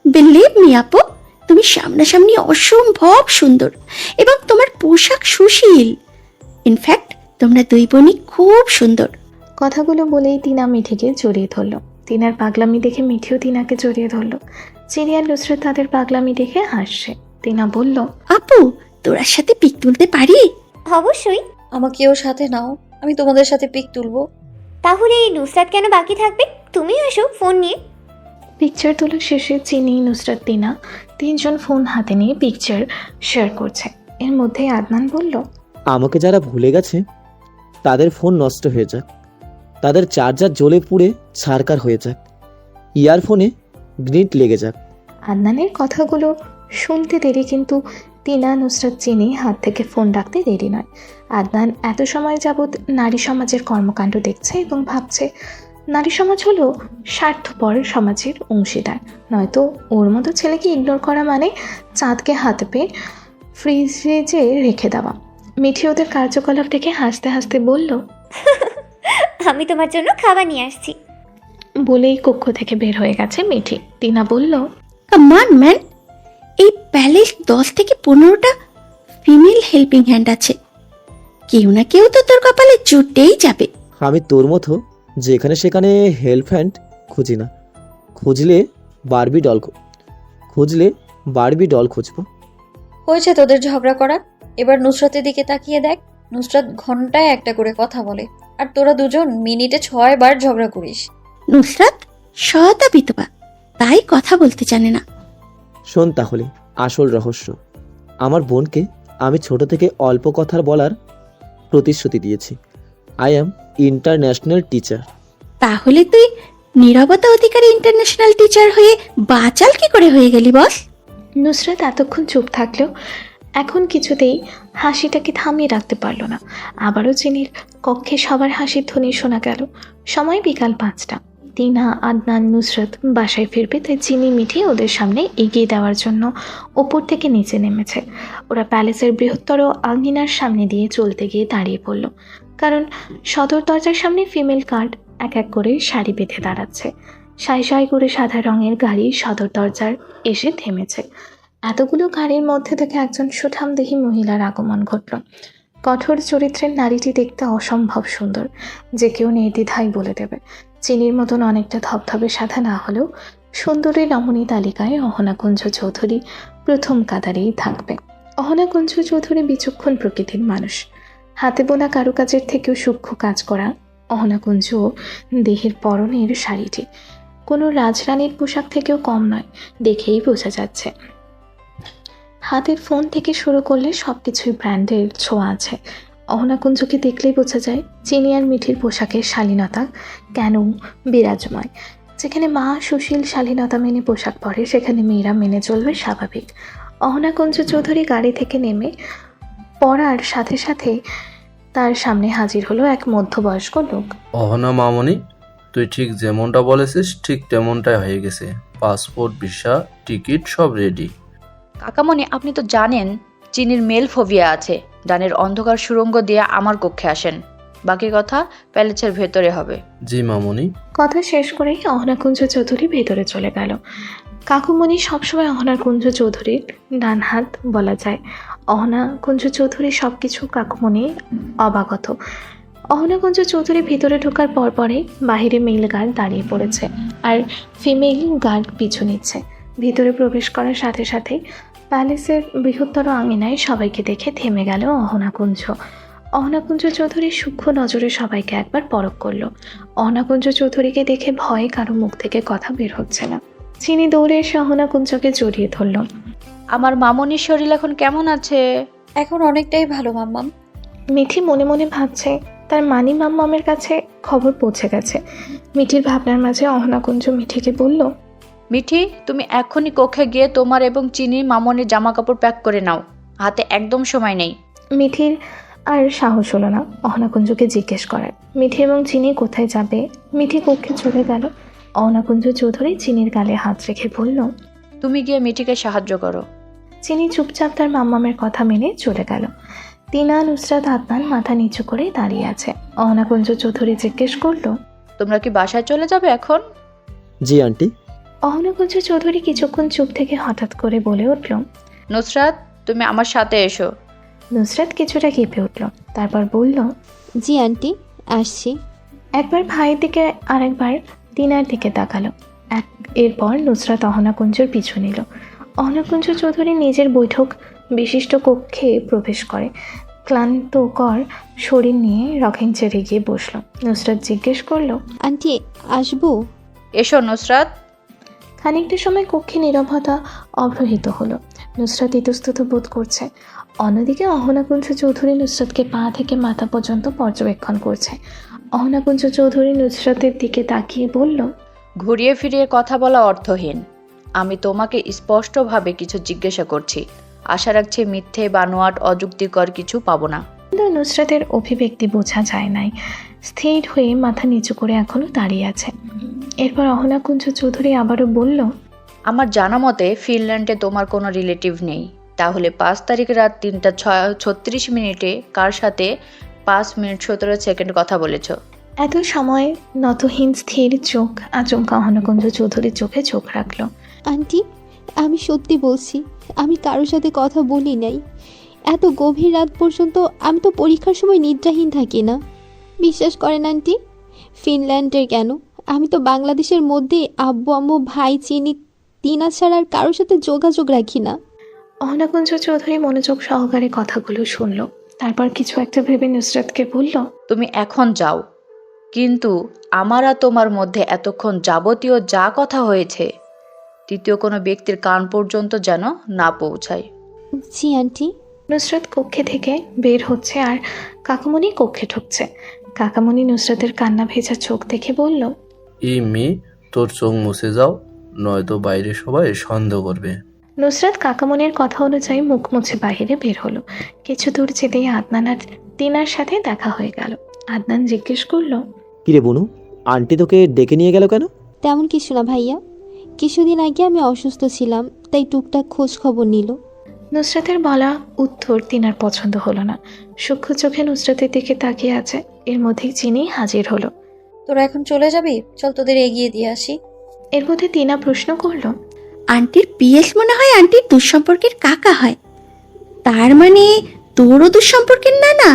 বিলিভ মি আপু, তুমি সামনাসামনি অসম্ভব সুন্দর এবং তোমার পোশাক সুশীল। ইনফ্যাক্ট তোমরা 2 বোনই খুব সুন্দর। কথাগুলো বলেই তিনা মিঠিকে জড়িয়ে ধরলো। তিনার পাগলামি দেখে মিঠিও তিনাকে জড়িয়ে ধরলো। চিনি আর নুসরাত তাদের পাগলামি দেখে হাসছে। তিনা বলল, আপু, তোরার সাথে পিক তুলতে পারি? অবশ্যই। আমাকেও সাথে নাও, আমি তোমাদের সাথে পিক তুলবো। তাহলে এই নুসরাত কেন বাকি থাকবে? তুমিও এসো ফোন নিয়ে। পিকচার তোলা শেষে চিনি, নুসরাত, তিনা 3 জন ফোন হাতে নিয়ে পিকচার শেয়ার করছে। এর মধ্যে আদনান বলল, আমাকে যারা ভুলে গেছে তাদের ফোন নষ্ট হয়ে যাক, তাদের চার্জার জ্বলে পুড়ে ছারকার হয়ে যাক, ইয়ারফোনে গ্রিট লেগে যাক। আদনানের কথাগুলো শুনতে দেরি, কিন্তু তিনা, নুসরাত, চিনি হাত থেকে ফোন রাখতে দেরি নয়। আদনান এত সময় যাবৎ নারী সমাজের কর্মকাণ্ড দেখছে এবং ভাবছে নারী সমাজ হলো স্বার্থপর সমাজের অংশীদার। নয়তো ওর মতো ছেলেকে ইগনোর করা মানে চাঁদকে হাতে পেয়ে ফ্রিজে রেখে দেওয়া। মিঠি ওদের কার্যকলাপ দেখে হাসতে হাসতে বলল, আমি তোমার জন্য খাবার নিয়ে আসছি। বলেই কক্ষ থেকে বের হয়ে গেছে মিঠি। তিনা বলল, কাম অন ম্যান, এই প্যালেস 10 থেকে 15টা ফিমেল হেল্পিং হ্যান্ড আছে। কেউ না কেউ তো তোর কপালে জুটেই যাবে। আমি তোর মতো যেখানে সেখানে হেল্প হ্যান্ড খুঁজি না, খুঁজলে বারবি ডল খুঁজবো। হয়েছে তোদের ঝগড়া করা। এবার নুসরাতের দিকে তাকিয়ে দেখ। নুসরাত ঘন্টায় একটা করে কথা বলে, আর তোরা দুজন মিনিটে 6 বার ঝগড়া করিস। নুসরাত শয়তা বিধবা, তাই কথা বলতে জানে না। শোন তাহলে আসল রহস্য। আমার বোনকে আমি ছোট থেকে অল্প কথা বলার প্রতিশ্রুতি দিয়েছি। I am international teacher. তাহলে তুই নীরবতা অধিকারী ইন্টারন্যাশনাল টিচার হয়ে বাচাল কি করে হয়ে গেলি বস? নুসরাত এতক্ষণ চুপ থাকলেও এখন কিছুতেই হাসিটাকে থামিয়ে রাখতে পারল না। আবারও চিনির কক্ষে সবার হাসির ধ্বনি শোনা গেল। সময় বিকাল 5টা। তিনা, আদনান, নুসরাত বাসায় ফিরবে, তাই চিনি মিঠি ওদের সামনে এগিয়ে দেওয়ার জন্য ওপর থেকে নিচে নেমেছে। ওরা প্যালেসের বৃহত্তর আঙিনার সামনে দিয়ে চলতে গিয়ে দাঁড়িয়ে পড়ল, কারণ সদর দরজার সামনে ফিমেল গার্ড এক এক করে সারি বেঁধে দাঁড়াচ্ছে। সাই সাই করে সাদা রঙের গাড়ি সদর দরজার এসে থেমেছে। এতগুলো গাড়ির মধ্যে থেকে একজন সুঠামদেহী মহিলার আগমন ঘটল। কঠোর চরিত্রের নারীটি দেখতে অসম্ভব সুন্দর, যে কেউ নির্দ্বিধায় বলে দেবে। চিনির মতন অনেকটা ধবধবে সাদা না হলেও সুন্দরী রমণী তালিকায় অহনাকুঞ্জ চৌধুরী প্রথম কাতারেই থাকবে। অহনাকুঞ্জ চৌধুরী বিচক্ষণ প্রকৃতির মানুষ। হাতে বোনা কারুকাজের থেকেও সূক্ষ্ম কাজ করা অহনাকুঞ্জ দেহের পরনের শাড়িটি কোনো রাজরানীর পোশাক থেকেও কম নয়, দেখেই বোঝা যাচ্ছে। হাতের ফোন থেকে শুরু করলে সব কিছুই ব্র্যান্ডের ছোঁয়া আছে। অহনাকুঞ্জকে দেখলেই বোঝা যায় চিনি আর মিঠির পোশাকের শালীনতা কেন বিরাজময়। যেখানে মা সুশীল শালীনতা মেনে পোশাক পরে, সেখানে মেয়েরা মেনে চলবে স্বাভাবিক। অহনাকুঞ্জ চৌধুরী গাড়ি থেকে নেমে পড়ার সাথে সাথে তার সামনে হাজির হলো এক মধ্যবয়স্ক লোক। অহনা মামনি, তুই ঠিক যেমনটা বলেছিস ঠিক তেমনটাই হয়ে গেছে। পাসপোর্ট, ভিসা, টিকিট সব রেডি। কাকামণি, আপনি তো জানেন চিনির মেল ফোবিয়া আছে। ডানের অন্ধকার সুড়ঙ্গ দিয়ে আমার কক্ষে আসেন, বাকি কথা প্যালেসের ভেতরে হবে। জি মামনি। কথা শেষ করেই অহনাকুঞ্জ চৌধুরী ভেতরে চলে গেল। কাকুমণি সবসময় অহনাকুঞ্জ চৌধুরীর ডান হাত বলা যায়। অহনাকুঞ্জ চৌধুরী সব কিছু কাকুমণি অবাগত। অহনাকুঞ্জ চৌধুরী ভিতরে ঢোকার পরপরই বাহিরে মেল গার্ড দাঁড়িয়ে পড়েছে আর ফিমেল গার্ড পিছু নিচ্ছে। ভিতরে প্রবেশ করার সাথে সাথেই প্যালেসের বৃহত্তর আঙিনায় সবাইকে দেখে থেমে গেল অহনাকুঞ্জ। অহনাকুঞ্জ চৌধুরী সূক্ষ্ম নজরে সবাইকে একবার পরখ করলো। অহনাকুঞ্জ চৌধুরীকে দেখে ভয়ে কারো মুখ থেকে কথা বের হচ্ছে না। চিনি দৌড়ে এসে অহনাকুঞ্জকে জড়িয়ে ধরল। আমার মামনির শরীর এখন কেমন আছে? এখন অনেকটাই ভালো মাম্মাম। মিঠি মনে মনে ভাবছে তার মানি মাম্মামের কাছে খবর পৌঁছে গেছে। মিঠির ভাবনার মাঝে অহনাকুঞ্জ মিঠিকে বলল, মিঠি, তুমি এখনই কক্ষে গিয়ে তোমার এবং চিনি মামনির জামা কাপড় প্যাক করে নাও, হাতে একদম সময় নেই। মিঠির আর সাহস হলো না অহনাকুঞ্জকে জিজ্ঞেস করার মিঠি এবং চিনি কোথায় যাবে। মিঠি কক্ষে চলে গেল। অহনাকুঞ্জ চৌধুরী চিনির গালে হাত রেখে বলল, তুমি গিয়ে মিঠিকে সাহায্য করো। চিনি চুপচাপ তার মাম্মামের কথা মেনে চলে গেল। তিনা, নুসরাত, আদনান মাথা নিচু করে দাঁড়িয়ে আছে। অহনাকুঞ্জ চৌধুরী জিজ্ঞেস করলো, তোমরা কি বাসায় চলে যাবে এখন? জি আন্টি। অহনাকুঞ্জ চৌধুরী কিছুক্ষণ চুপ থেকে হঠাৎ করে বলে উঠল, নুসরাত, তুমি আমার সাথে এসো। নুসরাত কিছুটা কেঁপে উঠল, তারপর বলল, জি আন্টি, আসছি। একবার ভাইয়ের দিকে আরেকবার তিনার দিকে তাকালো। এরপর নুসরাত অহনাকুঞ্জের পিছু নিল। অহনাকুঞ্জ চৌধুরী নিজের বৈঠক বিশিষ্ট কক্ষে প্রবেশ করে ক্লান্তকর শরীর নিয়ে রকিং চেয়ারে গিয়ে বসলো। নুসরাত জিজ্ঞেস করলো, আন্টি আসবো? এসো নুসরাত। খানিকটা সময় কক্ষে নীরবতা অব্যাহত হলো। নুসরাত ইতস্তত বোধ করছে। অন্যদিকে অহনাকুঞ্জ চৌধুরী নুসরাতকে পা থেকে মাথা পর্যন্ত পর্যবেক্ষণ করছে। অহনাকুঞ্জ চৌধুরী নুসরাতের দিকে তাকিয়ে বলল, ঘুরিয়ে ফিরিয়ে কথা বলা অর্থহীন। আমি তোমাকে স্পষ্টভাবে কিছু জিজ্ঞাসা করছি, আশা রাখছি মিথ্যে, বানোয়াট, অযুক্তিকর কিছু পাবো না। কিন্তু নুসরাতের অভিব্যক্তি বোঝা যায় নাই। স্থির হয়ে মাথা নিচু করে এখনো দাঁড়িয়ে আছে। এরপর অহনাকুঞ্জ চৌধুরী আবারও বলল, আমার জানা মতে ফিনল্যান্ডে তোমার কোনো রিলেটিভ নেই। তাহলে 5 তারিখ রাত 3:36 কার সাথে 5 মিনিট 17 সেকেন্ড কথা বলেছ? এত সময় নতহীন স্থির চোখ আচমকা অহনাকুঞ্জ চৌধুরীর চোখে চোখ রাখল। আন্টি, আমি সত্যি বলছি, আমি কারোর সাথে কথা বলি নাই। এত গভীর রাত পর্যন্ত আমি তো পরীক্ষার সময় নিদ্রাহীন থাকি না। বিশ্বাস করেন আন্টি, ফিনল্যান্ডের কেন, আমি তো বাংলাদেশের মধ্যে আব্বু আম্মু ভাই চিনি তিনা ছাড়া আর কারোর সাথে যোগাযোগ রাখি না। অহনাকুঞ্জ চৌধুরী মনোযোগ সহকারে কথাগুলো শুনল। তারপর কিছু একটা ভেবে নুসরাতকে বলল, তুমি এখন যাও, কিন্তু আমার আর তোমার মধ্যে এতক্ষণ যাবতীয় যা কথা হয়েছে তৃতীয় কোনো ব্যক্তির কান পর্যন্ত যেন না পৌঁছায়। জি আন্টি। নুসরাত কক্ষে থেকে বের হচ্ছে আর কাকামণি কক্ষে ঢুকছে। কাকামণি নুসরাতের কান্না ভেজা চোখ দেখে বলল, এই মেয়ে, তোর চোখ মুছে যাও, নয়তো বাইরে সবাই সন্দেহ করবে। নুসরাত কাকামণির কথা অনুযায়ী মুখ মুছে বাহিরে বের হলো। কিছু দূর যেতেই আদনান আর তিনার সাথে দেখা হয়ে গেল। আদনান জিজ্ঞেস করলো, কিরে বনু, আন্টি তোকে ডেকে নিয়ে গেল কেন? তেমন কিছু না ভাইয়া, কিছুদিন আগে আমি অসুস্থ ছিলাম, তাই টুকটাক খোঁজ খবর নিল। নুসরাতের বলা উত্তর তিনার পছন্দ হলো না। সূক্ষ্ম চোখে নুসরাতের দিকে তাকিয়ে আছে। এর মধ্যেই চিনি হাজির হলো। তোরা এখন চলে যাবি? চল তোদের এগিয়ে দিয়ে আসি। এর মধ্যে তিনা প্রশ্ন করলো, আন্টির পিএস মনে হয় আন্টির দুঃসম্পর্কের কাকা হয়, তার মানে তোরও দুঃসম্পর্কের না? না,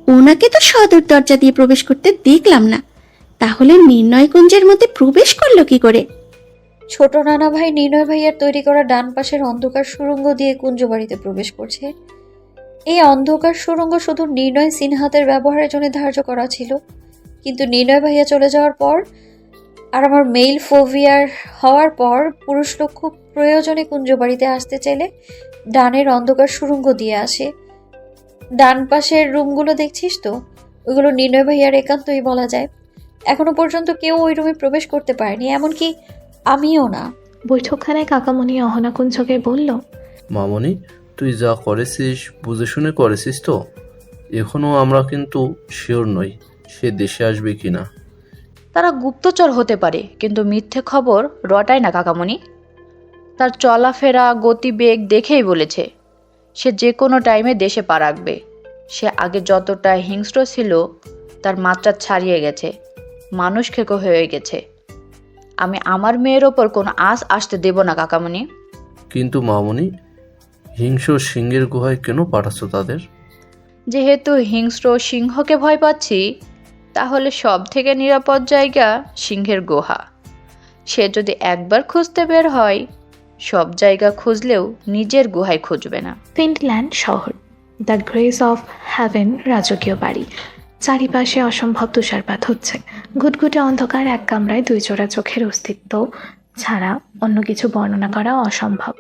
ওনাকে তো সদর দরজা দিয়ে প্রবেশ করতে দেখলাম না, তাহলে নির্ণয়কুঞ্জের মধ্যে প্রবেশ করলো কি করে? ছোট নানা ভাই নির্ণয় ভাইয়ার তৈরি করা ডান পাশের অন্ধকার সুড়ঙ্গ দিয়ে কুঞ্জ বাড়িতে প্রবেশ করছে। এই অন্ধকার সুড়ঙ্গ শুধু নির্ণয় সিনহাতের ব্যবহারের জন্য ধার্য করা ছিল, কিন্তু নির্ণয় ভাইয়া চলে যাওয়ার পর আর আমার মেইল ফোভিয়ার হওয়ার পর পুরুষ লোক খুব প্রয়োজনে কুঞ্জ বাড়িতে আসতে চাইলে ডানের অন্ধকার সুড়ঙ্গ দিয়ে আসে। ডান পাশের রুমগুলো দেখছিস তো, ওইগুলো নির্ণয় ভাইয়ার একান্তই বলা যায়। এখনো পর্যন্ত কেউ ওই রুমে প্রবেশ করতে পারেনি, এমনকি আমিও না। বৈঠকখানায় কাকামণি অহনাকুঞ্জকে বলল, মামনি, তুই যা করেছিস বুঝে শুনে করেছিস তো? এখনো আমরা কিন্তু শিওর নই সে দেশে আসবে কিনা। তারা গুপ্তচর হতে পারে, কিন্তু মিথ্যে খবর রটায় না কাকামণি। তার চলাফেরা গতিবেগ দেখেই বলেছে সে যে কোনো টাইমে দেশে পা রাখবে। সে আগে যতটা হিংস্র ছিল তার মাত্রা ছাড়িয়ে গেছে, মানুষ খেকো হয়ে গেছে। আমি আমার মেয়ের ওপর কোনো আঁচ আসতে দেব না কাকামণি। কিন্তু মামনি, হিংস্র সিংহের গুহায় কেন পাঠাচ্ছ তাদের? যেহেতু হিংস্র সিংহকে ভয় পাচ্ছি, তাহলে সব থেকে নিরাপদ জায়গা সিংহের গুহা। সে যদি একবার খুঁজতে বের হয়, সব জায়গা খুঁজলেও নিজের গুহায় খুঁজবে না। ফিনল্যান্ড শহর, দ্য গ্রেস অফ হ্যাভেন রাজকীয় বাড়ি। চারিপাশে অসম্ভব তুষারপাত হচ্ছে। ঘুটঘুটে অন্ধকার এক কামরায় দুই জোড়া চোখের অস্তিত্ব ছাড়া অন্য কিছু বর্ণনা করা অসম্ভব।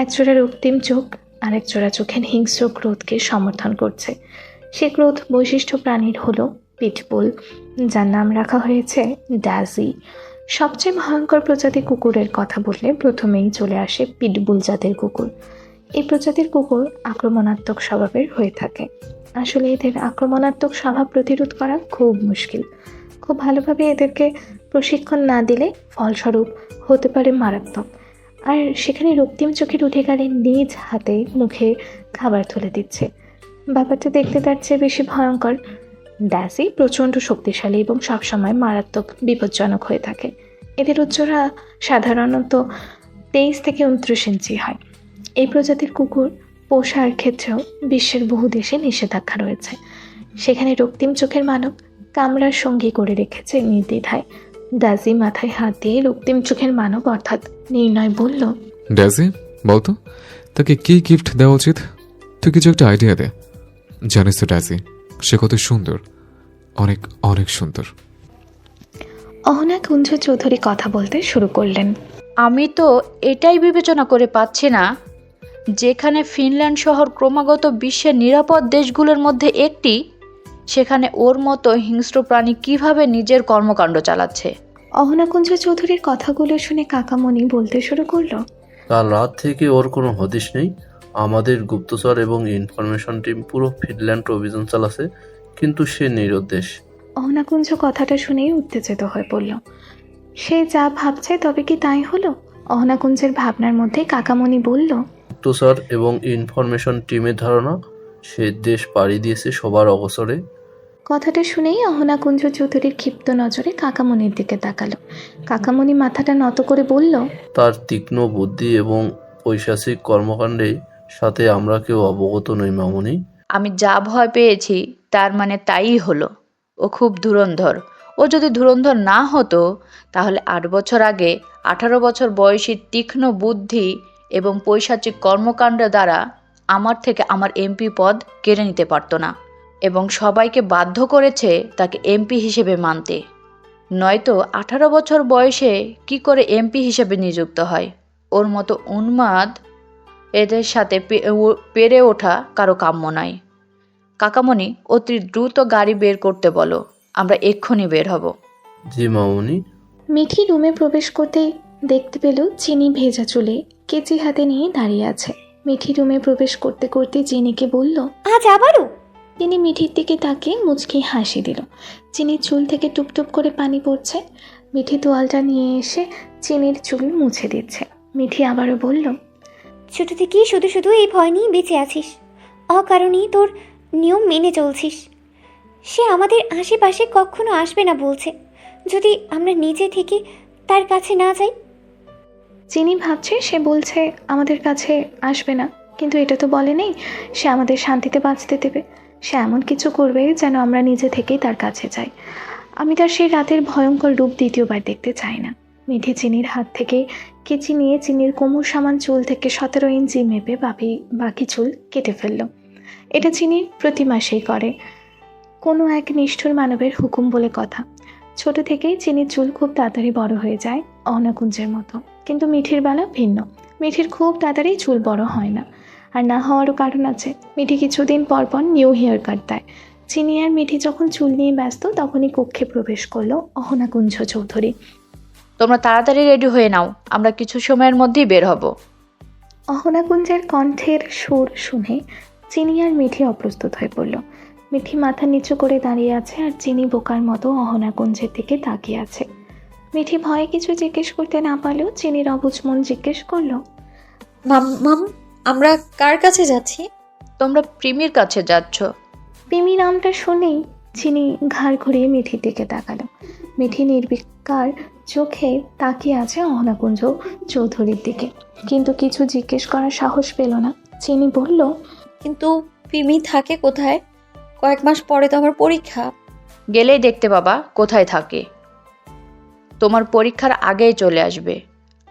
এক জোড়া রক্তিম চোখ আরেক জোড়া চোখের হিংস্র ক্রোধকে সমর্থন করছে। সে ক্রোধ বৈশিষ্ট্য প্রাণীর হলো পিটবুল, যার নাম রাখা হয়েছে ড্যাজি। সবচেয়ে ভয়ঙ্কর প্রজাতি কুকুরের কথা বললে প্রথমেই চলে আসে পিটবুল জাতের কুকুর। এই প্রজাতির কুকুর আক্রমণাত্মক স্বভাবের হয়ে থাকে। আসলে এদের আক্রমণাত্মক স্বভাব প্রতিরোধ করা খুব মুশকিল। খুব ভালোভাবে এদেরকে প্রশিক্ষণ না দিলে ফলস্বরূপ হতে পারে মারাত্মক। আর সেখানে রক্তিম চোখের অধিকারী নিজ হাতে মুখে খাবার তুলে দিচ্ছে। ব্যাপারটা দেখতে তার চেয়ে বেশি ভয়ঙ্কর। ড্যাসি প্রচণ্ড শক্তিশালী এবং সবসময় মারাত্মক বিপজ্জনক হয়ে থাকে। এদের উচ্চতা সাধারণত 23 থেকে 29 ইঞ্চি হয়। এই প্রজাতির কুকুর পোষার ক্ষেত্রেও বিশ্বের বহু দেশে নিষেধাজ্ঞা রয়েছে। সেখানে রক্তিম চোখের মানব কামরার সঙ্গী করে রেখেছে নির্দ্বিধায়। ড্যাজি মাথায় হাত দিয়ে রক্তিম চোখের মানব অর্থাৎ নির্ণয় বলল, ড্যাজি বলতো তাকে কি গিফট দেওয়া উচিত? তুই কিছু একটা আইডিয়া দে। জানিস তো ড্যাজি সে কত সুন্দর, অনেক অনেক সুন্দর। অহনাকুঞ্জ চৌধুরী কথা বলতে শুরু করলেন। আমি তো এটাই বিবেচনা করে পাচ্ছি না, যেখানে ফিনল্যান্ড শহর ক্রমাগত বিশ্বের নিরাপদ দেশগুলোর মধ্যে একটি, সেখানে ওর মতো হিংস্র প্রাণী কিভাবে নিজের কর্মকাণ্ড চালাচ্ছে। অহনাকুঞ্জ চৌধুরীর কথাগুলো শুনে কাকামণি বলতে শুরু করলো, কাল রাত থেকে ওর কোনো হদিশ নেই। আমাদের গুপ্তচর এবং ইনফরমেশন টিম পুরো ফিনল্যান্ড অভিযান চালাচ্ছে, কিন্তু সে নিরুদ্দেশ। অহনাকুঞ্জ কথাটা শুনেই উত্তেজিত হয়ে পড়ল। সে যা ভাবছে তবে কি তাই হলো? অহনাকুঞ্জের ভাবনার মধ্যে কাকামণি বলল, গুপ্তচর এবং ইনফরমেশন টিমের ধারণা সে দেশ পাড়ি দিয়েছে সবার অবসরে। কথাটা শুনেই অহনাকুঞ্জ চৌধুরীর ক্ষিপ্ত নজরে কাকামণির দিকে তাকালো। কাকামণি মাথাটা নত করে বলল, তার তীক্ষ্ণ বুদ্ধি এবং পৈশাচিক কর্মকাণ্ডের সাথে আমরা কেউ অবগত নই মামনি। আমি যা ভয় পেয়েছি তার মানে তাই হলো। ও খুব ধুরন্ধর। ও যদি ধুরন্ধর না হতো তাহলে 8 বছর আগে 18 বছর বয়সী তীক্ষ্ণ বুদ্ধি এবং পৈশাচিক কর্মকাণ্ড দ্বারা আমার থেকে আমার এমপি পদ কেড়ে নিতে পারত না এবং সবাইকে বাধ্য করেছে তাকে এমপি হিসেবে মানতে। নয়তো 18 বছর বয়সে কি করে এমপি হিসেবে নিযুক্ত হয়? ওর মতো উন্মাদ এদের সাথে পেরে ওঠা কারো কাম্য নয়। কাকামণি, অতি দ্রুত গাড়ি বের করতে বলো, আমরা এক্ষুনি বের হব। জি মামুনি। মিঠি রুমে প্রবেশ করতেই দেখতে পেল চিনি ভেজা চুলে কেচি হাতে নিয়ে দাঁড়িয়ে আছে। মিঠি রুমে প্রবেশ করতে করতে চিনিকে বলল, আজ আবারও? তিনি মিঠির দিকে তাকিয়ে মুচকি হাসি দিল। চিনির চুল থেকে টুপটুপ করে পানি পড়ছে। মিঠি তোয়ালটা নিয়ে এসে চিনির চুল মুছে দিচ্ছে। মিঠি আবারও বলল, ছোট থেকেই শুধু শুধু এই ভয় নিয়ে বেঁচে আছিস, অকারণেই তোর নিয়ম মেনে চলছিস। সে আমাদের আশেপাশে কখনো আসবে না বলছে, যদি আমরা নিজে থেকে তার কাছে না যাই। চিনি ভাবছে সে বলছে আমাদের কাছে আসবে না, কিন্তু এটা তো বলে নেই সে আমাদের শান্তিতে বাঁচতে দেবে। সে এমন কিছু করবে যেন আমরা নিজে থেকেই তার কাছে যাই। আমি তার সেই রাতের ভয়ঙ্কর রূপ দ্বিতীয়বার দেখতে চাই না। মিঠি চিনির হাত থেকে কেচি নিয়ে চিনির কোমর সমান চুল থেকে 17 ইঞ্চি মেপে বাকি চুল কেটে ফেলল। এটা চিনি প্রতি মাসেই করে, কোনো এক নিষ্ঠুর মানবের হুকুম বলে কথা। ছোট থেকেই চিনির চুল খুব তাড়াতাড়ি বড় হয়ে যায় অনাকুঞ্জের মতো, কিন্তু মিঠির বেলা ভিন্ন। মিঠির খুব তাড়াতাড়ি চুল বড় হয় না, আর না হওয়ারও কারণ আছে। মিঠি কিছুদিন পর পর নিউ হেয়ার কাট দেয়। চিনি আর মিঠি যখন চুল নিয়ে ব্যস্ত তখনই কক্ষে প্রবেশ করলো অহনাকুঞ্জ চৌধুরী। তোমরা তাড়াতাড়ি রেডি হয়ে নাও, আমরা কিছু সময়ের মধ্যেই বের হব। অহনাকুঞ্জের কণ্ঠের সুর শুনে চিনি আর মিঠি অপ্রস্তুত হয়ে পড়ল। মিঠি মাথা নিচু করে দাঁড়িয়ে আছে আর চিনি বোকার মতো অহনাকুঞ্জের দিকে তাকিয়ে আছে। মিঠি ভয়ে কিছু জিজ্ঞেস করতে না পারলেও চিনির অবুঝ মন জিজ্ঞেস করলো, মাম আমরা কার কাছে যাচ্ছি? তোমরা প্রিমির কাছে যাচ্ছ। পিমি নামটা শুনেই চিনি ঘাড় ঘুরিয়ে মিঠির দিকে তাকালো। মিঠি নির্বিকার চোখে তাকিয়ে আছে অহনাকুঞ্জ চৌধুরীর দিকে, কিন্তু কিছু জিজ্ঞেস করার সাহস পেল না। চিনি বলল, কিন্তু পিমি থাকে কোথায়? কয়েক মাস পরে তো আমার পরীক্ষা। গেলেই দেখতে বাবা কোথায় থাকে। তোমার পরীক্ষার আগেই চলে আসবে।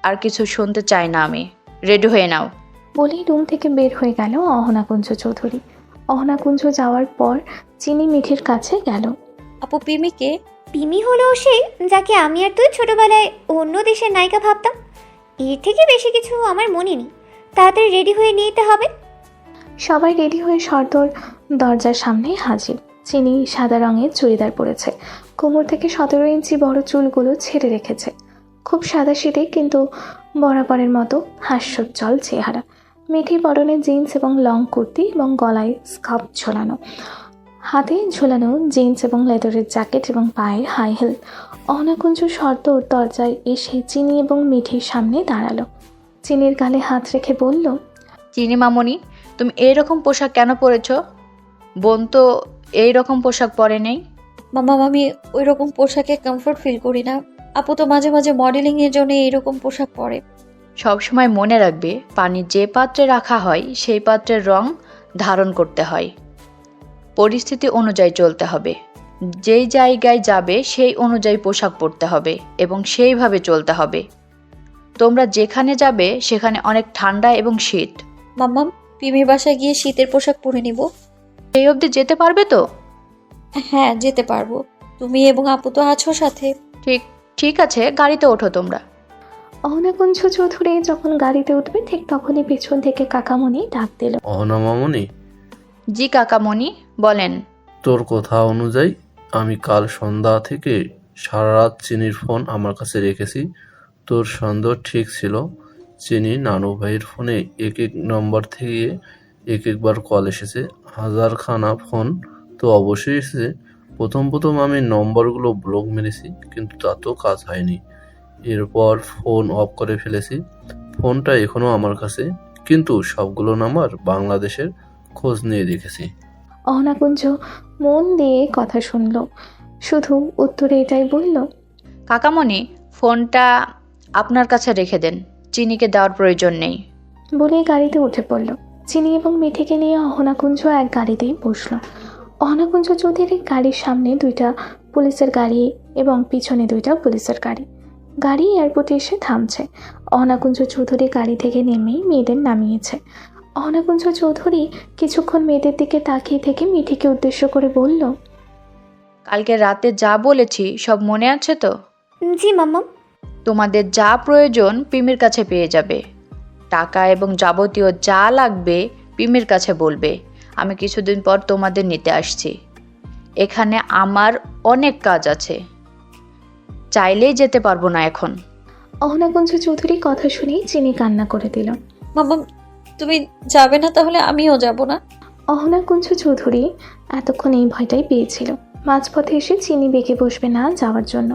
আর কিছু শুনতে চাই না আমি। রেডি হয়ে নাও। বলেই রুম থেকে বের হয়ে গেল অহনাকুঞ্জ চৌধুরী। অহনাকুঞ্জ যাওয়ার পর চিনি মিঠির কাছে গেল। আপু পিমিকে? পিমি হলো সে যাকে আমি আর তুই ছোটবেলায় অন্য দেশের নায়িকা ভাবতাম। এর থেকে বেশি কিছু আমার মনে নেই। তাড়াতাড়ি রেডি হয়ে নিতে হবে। সবাই রেডি হয়ে সর্দর দরজার সামনে হাজির। চিনি সাদা রঙের চুড়িদার পরেছে, কোমর থেকে 17 ইঞ্চি বড় চুলগুলো ছেড়ে রেখেছে। খুব সাদাসিধে কিন্তু বরাবরের মতো হাস্যোজ্জ্বল চেহারা। মিঠি পরনে জিন্স এবং লং কুর্তি এবং গলায় স্কার্ফ ঝোলানো, হাতে ঝোলানো জিন্স এবং লেদারের জ্যাকেট এবং পায়ে হাই হিল। অহনাকুঞ্জ সর্দর দরজায় এসে চিনি এবং মিঠির সামনে দাঁড়ালো। চিনির গালে হাত রেখে বলল, চিনি মামনি, তুমি এইরকম পোশাক কেন পরেছ? বোন তো এইরকম পোশাক পরে নেই। মামা আমি ওই রকম পোশাকে কমফোর্ট ফিল করি না। আপু তো মাঝে মাঝে মডেলিং এর জন্য এইরকম পোশাক পরে। সবসময় মনে রাখবে, পানি যে পাত্রে রাখা হয় সেই পাত্রের রং ধারণ করতে হয়। পরিস্থিতি অনুযায়ী চলতে হবে। যেই জায়গায় যাবে সেই অনুযায়ী পোশাক পরতে হবে এবং সেইভাবে চলতে হবে। তোমরা যেখানে যাবে সেখানে অনেক ঠান্ডা এবং শীত। মাম্মা পিমির বাসায় গিয়ে শীতের পোশাক পরে নিব। এই অবধি যেতে পারবে তো? হ্যাঁ যেতে পারবো। তুমি এবং আপু তো আছো সাথে। ঠিক আছে, গাড়িতে ওঠো তোমরা। অহনাকুঞ্জ চৌধুরী যখন গাড়িতে উঠবে ঠিক তখনই পেছন থেকে কাকামণি ডাক দিল। অহনা মামনি। জি কাকামণি, বলেন। তোর কথা অনুযায়ী আমি কাল সন্ধ্যা থেকে সারা রাত চিনির ফোন আমার কাছে রেখেছি। তোর সন্দেহ ঠিক ছিল। চিনি নানু ভাইয়ের ফোনে এক নম্বর থেকে একবার কল এসেছে। 1000খানা ফোন তো অবশ্যই এসেছে। প্রথম আমি নম্বরগুলো ব্লক মেরেছি, কিন্তু তাতেও কাজ হয়নি। এরপর ফোন অফ করে ফেলেছি। ফোনটা এখনো আমার কাছে, কিন্তু সবগুলো নাম্বার বাংলাদেশের খোঁজ নিয়ে দেখেছি। অহনাকুঞ্জ মন দিয়ে কথা শুনল, শুধু উত্তরে এটাই বলল, কাকামণি ফোনটা আপনার কাছে রেখে দেন, চিনিকে দেওয়ার প্রয়োজন নেই। বলে গাড়িতে উঠে পড়ল। চিনি এবং মিঠিকে নিয়ে অহনাকুঞ্জ এক গাড়িতেই বসলো। অহনাকুঞ্জ চৌধুরীর গাড়ির সামনে 2টা পুলিশের গাড়ি এবং পিছনে 2টা পুলিশের গাড়ি। গাড়ি এয়ারপোর্টে এসে থামছে। অহনাকুঞ্জ চৌধুরী গাড়ি থেকে নেমেই মেয়েদের নামিয়েছে। অহনাকুঞ্জ চৌধুরী কিছুক্ষণ মেয়েদের দিকে তাকিয়ে থেকে মিঠিকে উদ্দেশ্য করে বলল, কালকে রাতে যা বলেছি সব মনে আছে তো? জি মাম্মাম। তোমাদের যা প্রয়োজন পিমির কাছে পেয়ে যাবে। টাকা এবং যাবতীয় যা লাগবে পিমির কাছে বলবে। আমি কিছুদিন পর তোমাদের নিতে আসছি। এখানে আমার অনেক কাজ আছে, চাইলেই যেতে পারবো না এখন। অহনাকুঞ্জ চৌধুরী কথা শুনেই চিনি কান্না করে দিল। মাম্মা তুমি যাবে না তাহলে আমিও যাব না। অহনাকুঞ্জ চৌধুরী এতক্ষণ এই ভয়টাই পেয়েছিল। মাঝপথে এসে চিনি বেঁকে বসবে না যাওয়ার জন্য।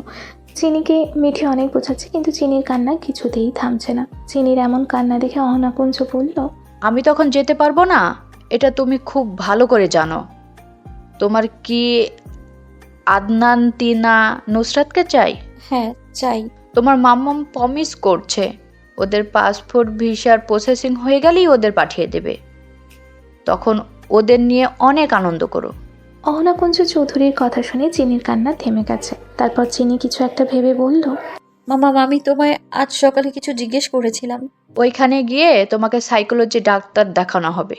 চিনিকে মিঠি অনেক বোঝাচ্ছে, কিন্তু চিনির কান্না কিছুতেই থামছে না। চিনির এমন কান্না দেখে অহনাকুঞ্জ বলল, আমি তখন যেতে পারবো না, এটা তুমি খুব ভালো করে জানো। তোমার কি আদনান, তিনা, নুসরাতকে চাই? হ্যাঁ চাই। তোমার মাম্মাম প্রমিস করছে ওদের পাসপোর্ট ভিসার প্রসেসিং হয়ে গেলেই ওদের পাঠিয়ে দেবে। তখন ওদের নিয়ে অনেক আনন্দ করো। অহনাকুঞ্জ চৌধুরীর কথা শুনে চিনির কান্না থেমে গেছে। তারপর চিনি কিছু একটা ভেবে বলল, মামা আমি তোমায় আজ সকালে কিছু জিজ্ঞেস করেছিলাম। ওইখানে গিয়ে তোমাকে সাইকোলজি ডাক্তার দেখানো হবে।